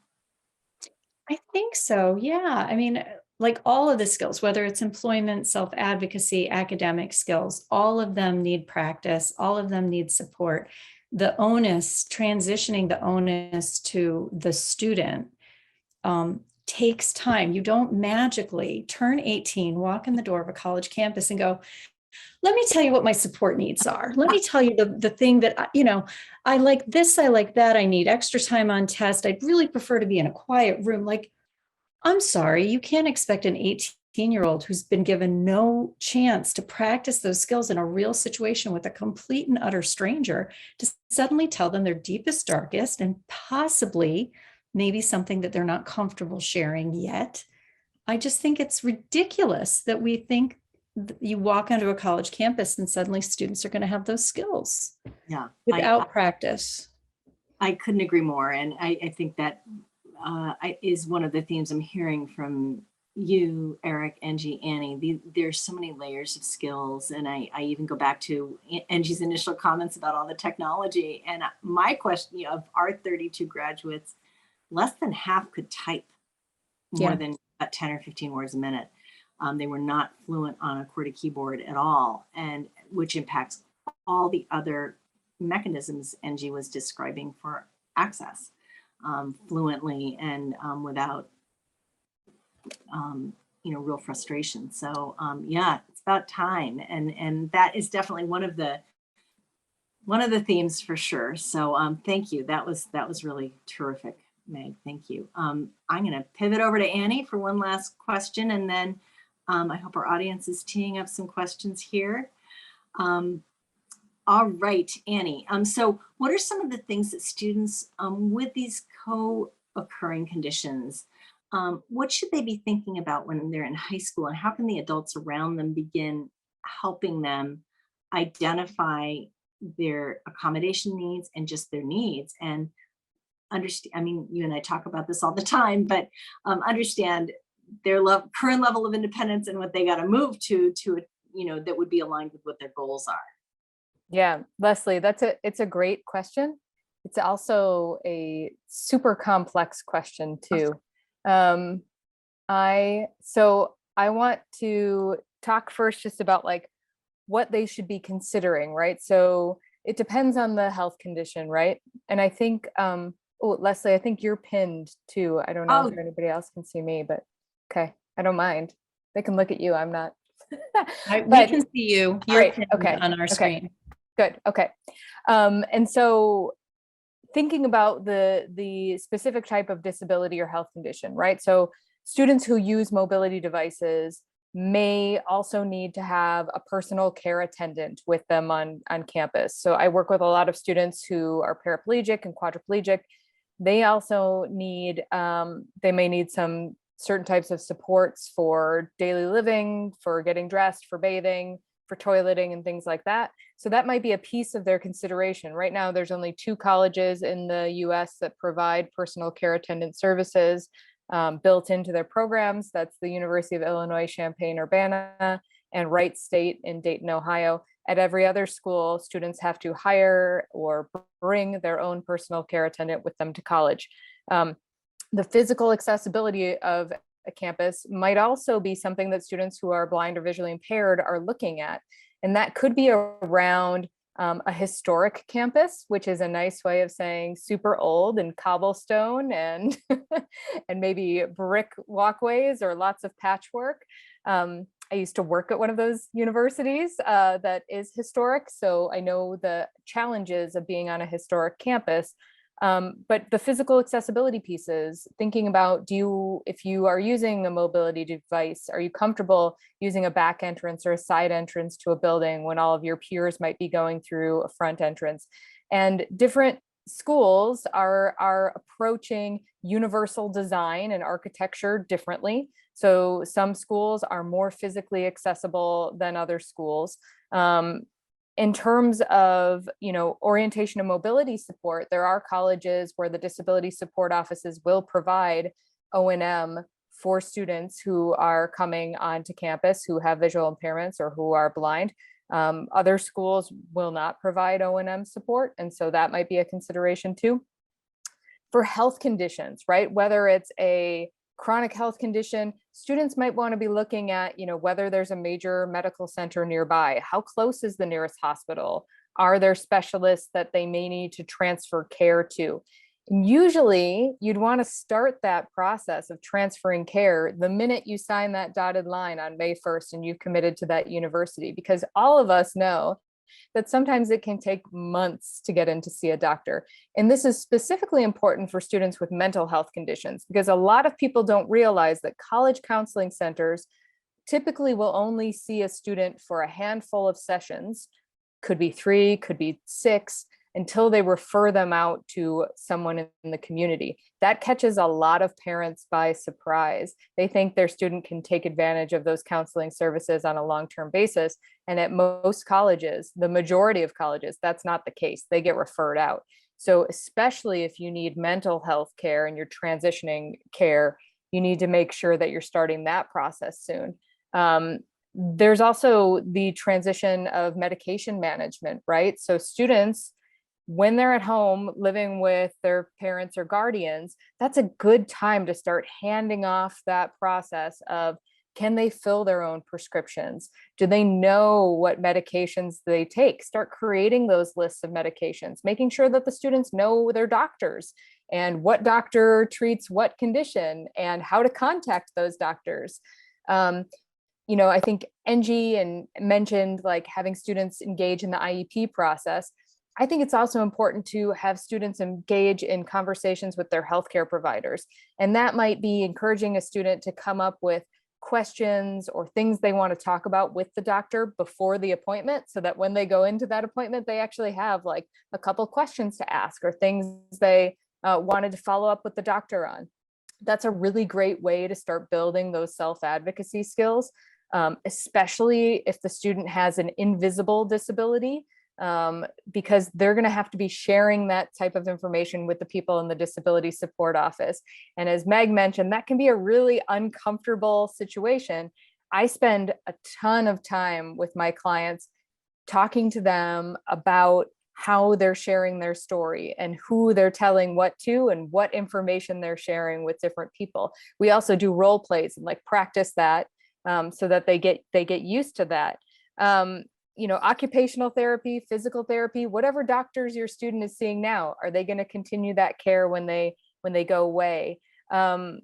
I think so. Yeah. I mean, like all of the skills, whether it's employment, self-advocacy, academic skills, all of them need practice. All of them need support. The onus, transitioning the onus to the student takes time. You don't magically turn 18, walk in the door of a college campus and go, let me tell you what my support needs are. Let me tell you the thing that, I like this, I like that. I need extra time on test. I'd really prefer to be in a quiet room. Like, I'm sorry, you can't expect an 18-year-old who's been given no chance to practice those skills in a real situation with a complete and utter stranger to suddenly tell them their deepest, darkest, and possibly maybe something that they're not comfortable sharing yet. I just think it's ridiculous that we think you walk onto a college campus and suddenly students are going to have those skills Yeah, without practice. I couldn't agree more. And I think that is one of the themes I'm hearing from you, Eric, Angie, Annie. There's so many layers of skills. And I even go back to Angie's initial comments about all the technology. And my question of our 32 graduates, less than half could type more than about 10 or 15 words a minute. They were not fluent on a QWERTY keyboard at all, and which impacts all the other mechanisms Angie was describing for access fluently and without real frustration. So yeah, it's about time, and that is definitely one of the themes for sure. So thank you. That was really terrific, Meg. Thank you. I'm going to pivot over to Annie for one last question, and then I hope our audience is teeing up some questions here. All right, Annie. So what are some of the things that students with these co-occurring conditions, what should they be thinking about when they're in high school, and how can the adults around them begin helping them identify their accommodation needs and just their needs, and understand, I mean, you and I talk about this all the time, but understand their current level of independence and what they got to move to that would be aligned with what their goals are. Yeah, Leslie, it's a great question. It's also a super complex question too. I want to talk first just about like what they should be considering, right? So it depends on the health condition, right? And I think, Leslie, I think you're pinned too. I don't know if anybody else can see me, but okay, I don't mind. They can look at you. I'm not. We can see you. You're right, pinned okay, on our screen. Good. Okay. And so thinking about the specific type of disability or health condition, right? So students who use mobility devices may also need to have a personal care attendant with them on campus. So I work with a lot of students who are paraplegic and quadriplegic. They also need, they may need some certain types of supports for daily living, for getting dressed, for bathing, for toileting and things like that. So that might be a piece of their consideration. Right now, there's only 2 colleges in the US that provide personal care attendant services built into their programs. That's the University of Illinois, Champaign-Urbana, and Wright State in Dayton, Ohio. At every other school, students have to hire or bring their own personal care attendant with them to college. The physical accessibility of a campus might also be something that students who are blind or visually impaired are looking at. And that could be around a historic campus, which is a nice way of saying super old and cobblestone and and maybe brick walkways or lots of patchwork. I used to work at one of those universities that is historic, so I know the challenges of being on a historic campus. But the physical accessibility pieces, thinking about, if you are using a mobility device, are you comfortable using a back entrance or a side entrance to a building when all of your peers might be going through a front entrance? And different schools are approaching universal design and architecture differently. So some schools are more physically accessible than other schools. In terms of, orientation and mobility support, there are colleges where the disability support offices will provide O&M for students who are coming onto campus who have visual impairments or who are blind. Other schools will not provide O&M support, and so that might be a consideration too. For health conditions, right? Whether it's a chronic health condition, students might want to be looking at, whether there's a major medical center nearby. How close is the nearest hospital? Are there specialists that they may need to transfer care to? And usually you'd want to start that process of transferring care the minute you sign that dotted line on May 1st and you've committed to that university, because all of us know that sometimes it can take months to get in to see a doctor. And this is specifically important for students with mental health conditions, because a lot of people don't realize that college counseling centers typically will only see a student for a handful of sessions, could be 3, could be 6, until they refer them out to someone in the community. That catches a lot of parents by surprise. They think their student can take advantage of those counseling services on a long-term basis. And at most colleges, the majority of colleges, that's not the case. They get referred out. So especially if you need mental health care and you're transitioning care, you need to make sure that you're starting that process soon. There's also the transition of medication management, right? So students, when they're at home living with their parents or guardians, that's a good time to start handing off that process of, can they fill their own prescriptions? Do they know what medications they take? Start creating those lists of medications, making sure that the students know their doctors and what doctor treats what condition and how to contact those doctors. I think Angie mentioned like having students engage in the IEP process. I think it's also important to have students engage in conversations with their healthcare providers. And that might be encouraging a student to come up with questions or things they want to talk about with the doctor before the appointment, so that when they go into that appointment, they actually have like a couple questions to ask or things they wanted to follow up with the doctor on. That's a really great way to start building those self-advocacy skills, especially if the student has an invisible disability. Because they're going to have to be sharing that type of information with the people in the disability support office. And as Meg mentioned, that can be a really uncomfortable situation. I spend a ton of time with my clients talking to them about how they're sharing their story and who they're telling what to and what information they're sharing with different people. We also do role plays and like practice that so that they get used to that. Occupational therapy, physical therapy, whatever doctors your student is seeing now, are they going to continue that care when they go away? And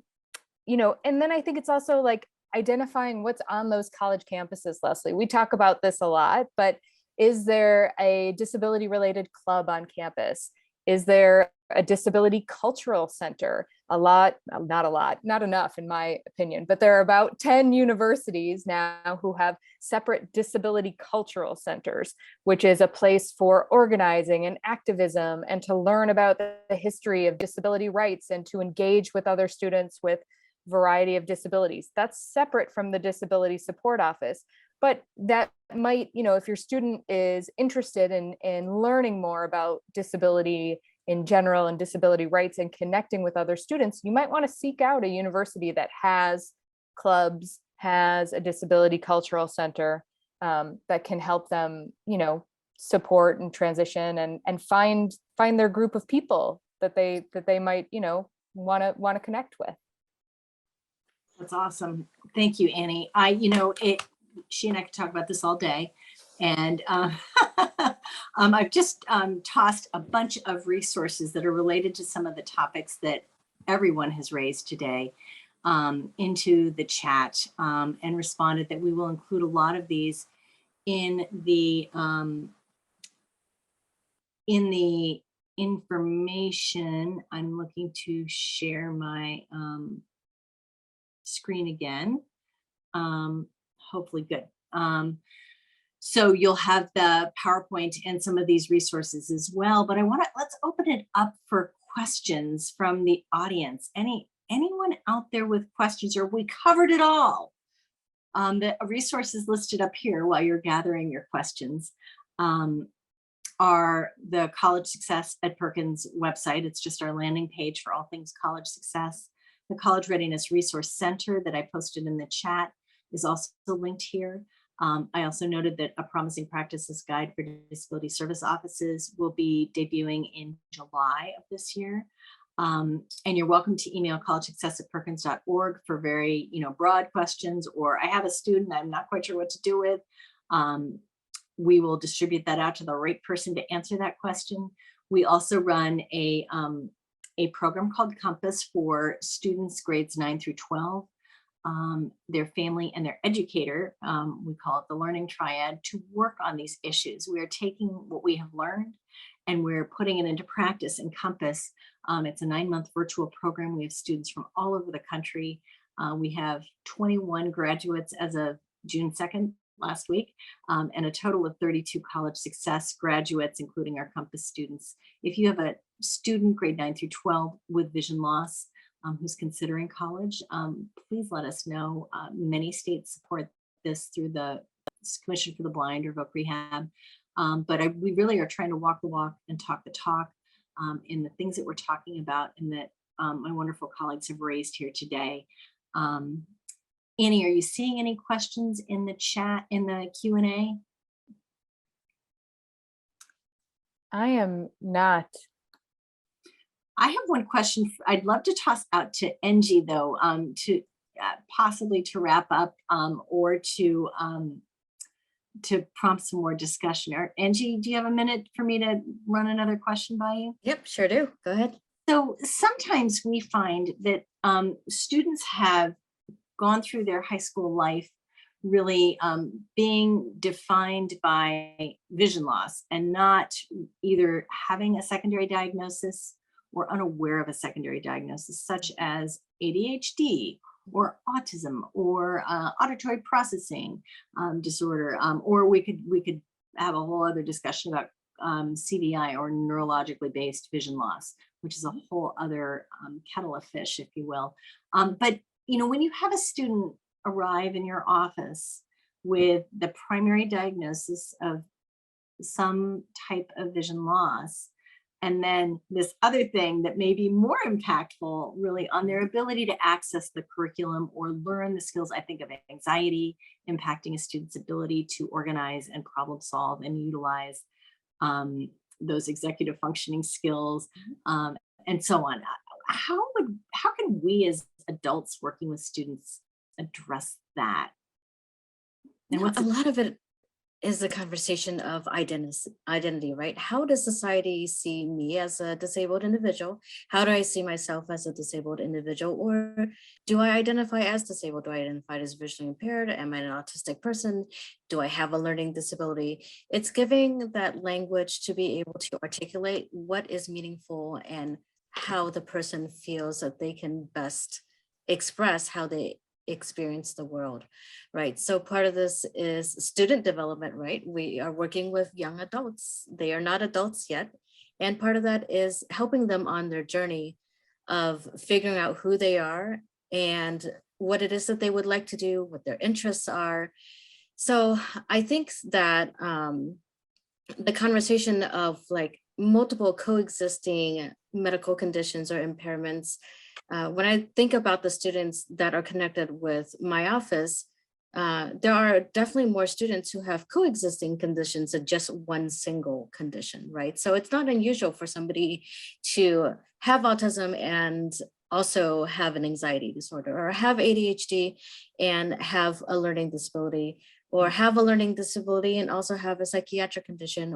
then I think it's also like identifying what's on those college campuses, Leslie. We talk about this a lot, but is there a disability related club on campus? Is there a disability cultural center? Not enough in my opinion, but there are about 10 universities now who have separate disability cultural centers, which is a place for organizing and activism and to learn about the history of disability rights and to engage with other students with variety of disabilities. That's separate from the disability support office. But that might, if your student is interested in learning more about disability in general and disability rights and connecting with other students, you might want to seek out a university that has clubs, has a disability cultural center that can help them, support and transition and find their group of people that they might, want to connect with. That's awesome. Thank you, Annie. She and I could talk about this all day. And I've just tossed a bunch of resources that are related to some of the topics that everyone has raised today into the chat and responded that we will include a lot of these in the information, I'm looking to share my screen again. Hopefully good. So you'll have the PowerPoint and some of these resources as well, but let's open it up for questions from the audience. Anyone out there with questions, or we covered it all? The resources listed up here while you're gathering your questions are the College Success at Perkins website. It's just our landing page for all things college success. The College Readiness Resource Center that I posted in the chat is also linked here. I also noted that a Promising Practices Guide for Disability Service Offices will be debuting in July of this year. And you're welcome to email collegesuccess@perkins.org for very broad questions, or I have a student I'm not quite sure what to do with. We will distribute that out to the right person to answer that question. We also run a program called Compass for students grades 9 through 12. Their family and their educator, we call it the learning triad, to work on these issues. We are taking what we have learned and we're putting it into practice in Compass. It's a 9-month virtual program. We have students from all over the country. We have 21 graduates as of June 2nd, last week, and a total of 32 College Success graduates, including our Compass students. If you have a student grade 9 through 12 with vision loss, who's considering college, please let us know. Many states support this through the Commission for the Blind or Voc Rehab. But we really are trying to walk the walk and talk the talk in the things that we're talking about and that my wonderful colleagues have raised here today. Annie, are you seeing any questions in the chat, in the Q&A? I am not. I have one question. I'd love to toss out to Angie though, to possibly to wrap up or to prompt some more discussion. Angie, do you have a minute for me to run another question by you? Yep, sure do. Go ahead. So sometimes we find that students have gone through their high school life really being defined by vision loss and not either having a secondary diagnosis or unaware of a secondary diagnosis, such as ADHD or autism or auditory processing disorder, or we could have a whole other discussion about CDI or neurologically based vision loss, which is a whole other kettle of fish, if you will. But when you have a student arrive in your office with the primary diagnosis of some type of vision loss, and then this other thing that may be more impactful really on their ability to access the curriculum or learn the skills, I think, of anxiety impacting a student's ability to organize and problem solve and utilize those executive functioning skills and so on. How can we as adults working with students address that? And A lot of it is the conversation of identity, right? How does society see me as a disabled individual? How do I see myself as a disabled individual? Or do I identify as disabled? Do I identify as visually impaired? Am I an autistic person? Do I have a learning disability? It's giving that language to be able to articulate what is meaningful and how the person feels that they can best express how they experience the world, right? So part of this is student development, right? We are working with young adults. They are not adults yet. And part of that is helping them on their journey of figuring out who they are and what it is that they would like to do, what their interests are. So I think that the conversation of like multiple coexisting medical conditions or impairments, when I think about the students that are connected with my office, there are definitely more students who have coexisting conditions than just one single condition, right? So it's not unusual for somebody to have autism and also have an anxiety disorder, or have ADHD and have a learning disability, or have a learning disability and also have a psychiatric condition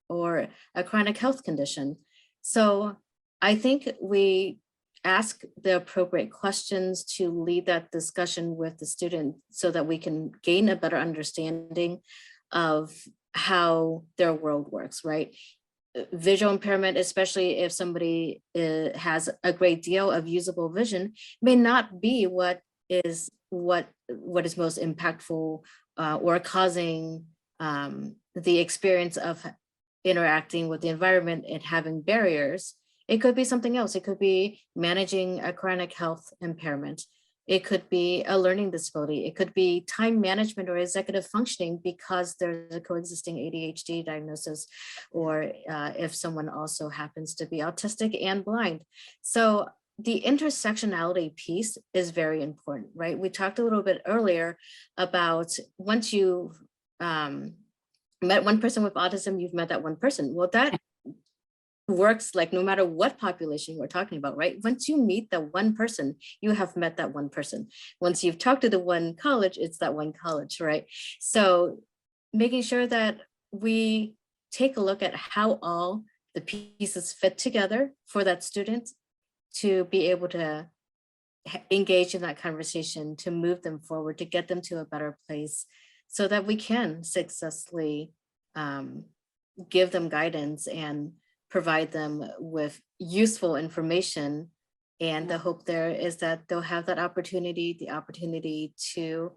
or a chronic health condition. So I think we ask the appropriate questions to lead that discussion with the student so that we can gain a better understanding of how their world works, right? visual impairment, especially if somebody has a great deal of usable vision, may not be what is most impactful or causing the experience of interacting with the environment and having barriers. It could be something else. It could be managing a chronic health impairment. It could be a learning disability. It could be time management or executive functioning because there's a coexisting ADHD diagnosis, or if someone also happens to be autistic and blind. So the intersectionality piece is very important, right? We talked a little bit earlier about once you've met one person with autism, you've met that one person. Well, that works like no matter what population we're talking about, right? Once you meet that one person, you have met that one person. Once you've talked to the one college, it's that one college, right? So making sure that we take a look at how all the pieces fit together for that student to be able to engage in that conversation, to move them forward, to get them to a better place so that we can successfully give them guidance and provide them with useful information. And the hope there is that they'll have that opportunity, the opportunity to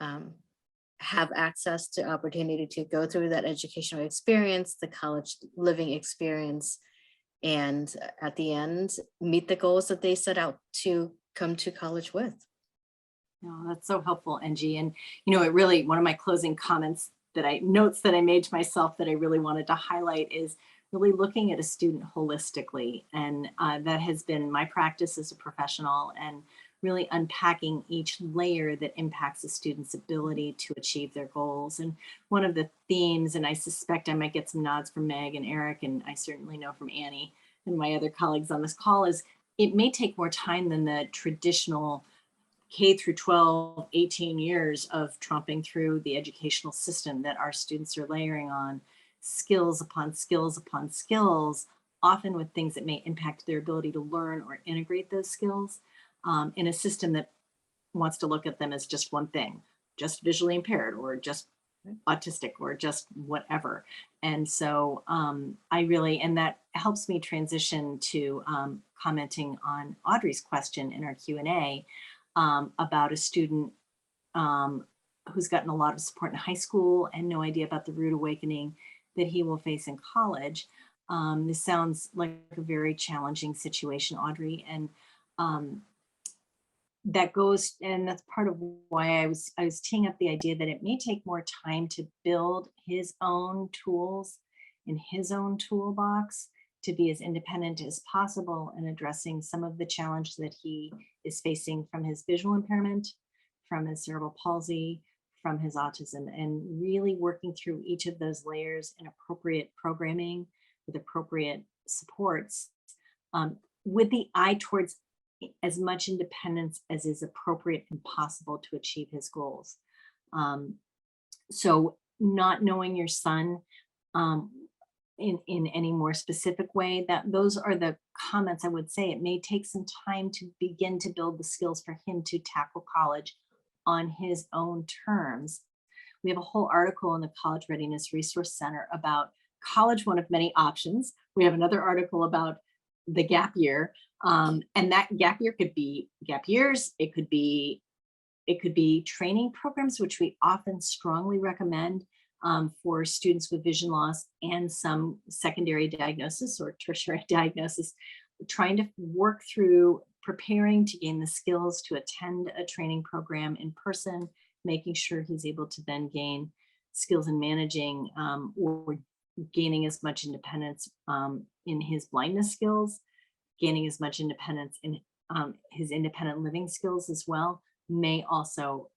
have access to opportunity to go through that educational experience, the college living experience, and at the end, meet the goals that they set out to come to college with. No, that's so helpful, Angie. And, it really, one of my closing comments notes that I made to myself that I really wanted to highlight is really looking at a student holistically. And that has been my practice as a professional, and really unpacking each layer that impacts a student's ability to achieve their goals. And one of the themes, and I suspect I might get some nods from Meg and Eric, and I certainly know from Annie and my other colleagues on this call, is it may take more time than the traditional K through 12, 18 years of tromping through the educational system that our students are layering on skills upon skills upon skills, often with things that may impact their ability to learn or integrate those skills in a system that wants to look at them as just one thing, just visually impaired or just autistic or just whatever. And so and that helps me transition to commenting on Audrey's question in our Q&A about a student who's gotten a lot of support in high school and no idea about the rude awakening that he will face in college. This sounds like a very challenging situation, Audrey, and that goes, and that's part of why I was teeing up the idea that it may take more time to build his own tools in his own toolbox to be as independent as possible in addressing some of the challenges that he is facing from his visual impairment, from his cerebral palsy, from his autism, and really working through each of those layers in appropriate programming with appropriate supports, with the eye towards as much independence as is appropriate and possible to achieve his goals. So not knowing your son in any more specific way, that those are the comments I would say. It may take some time to begin to build the skills for him to tackle college on his own terms. We have a whole article in the College Readiness Resource Center about college, one of many options. We have another article about the gap year, and that gap year could be gap years. It could be training programs, which we often strongly recommend for students with vision loss and some secondary diagnosis or tertiary diagnosis, trying to work through preparing to gain the skills to attend a training program in person, making sure he's able to then gain skills in managing or gaining as much independence in his blindness skills, gaining as much independence in his independent living skills as well, may also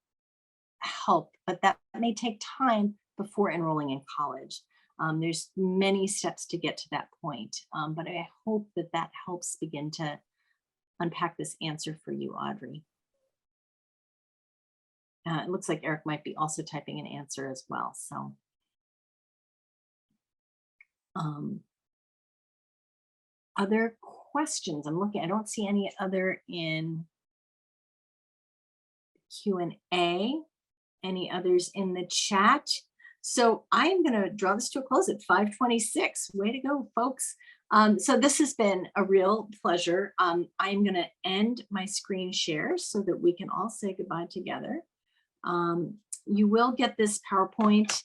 help, but that may take time before enrolling in college. There's many steps to get to that point, but I hope that that helps begin to unpack this answer for you, Audrey. It looks like Eric might be also typing an answer as well. So other questions? I'm looking, I don't see any other in Q&A. Any others in the chat? So I am going to draw this to a close at 5:26. Way to go, folks. So this has been a real pleasure. I'm going to end my screen share so that we can all say goodbye together. You will get this PowerPoint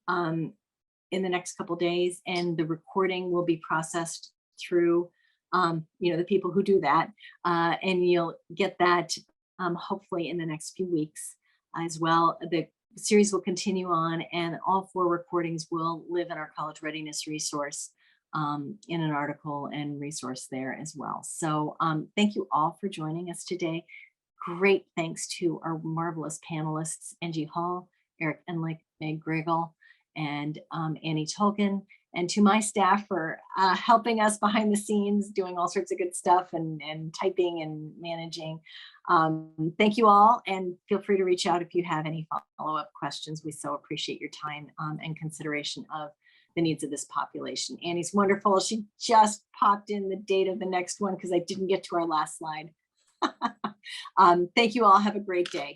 in the next couple days, and the recording will be processed through the people who do that, and you'll get that hopefully in the next few weeks as well. The series will continue on, and all 4 recordings will live in our college readiness resource in an article and resource there as well. So thank you all for joining us today. Great thanks to our marvelous panelists, Angie Hall, Eric Enlick, Meg Griggle, and Annie Tolkien, and to my staff for helping us behind the scenes, doing all sorts of good stuff and typing and managing. Thank you all, and feel free to reach out if you have any follow-up questions. We so appreciate your time and consideration of the needs of this population. Annie's wonderful. She just popped in the date of the next one because I didn't get to our last slide. Thank you all. Have a great day.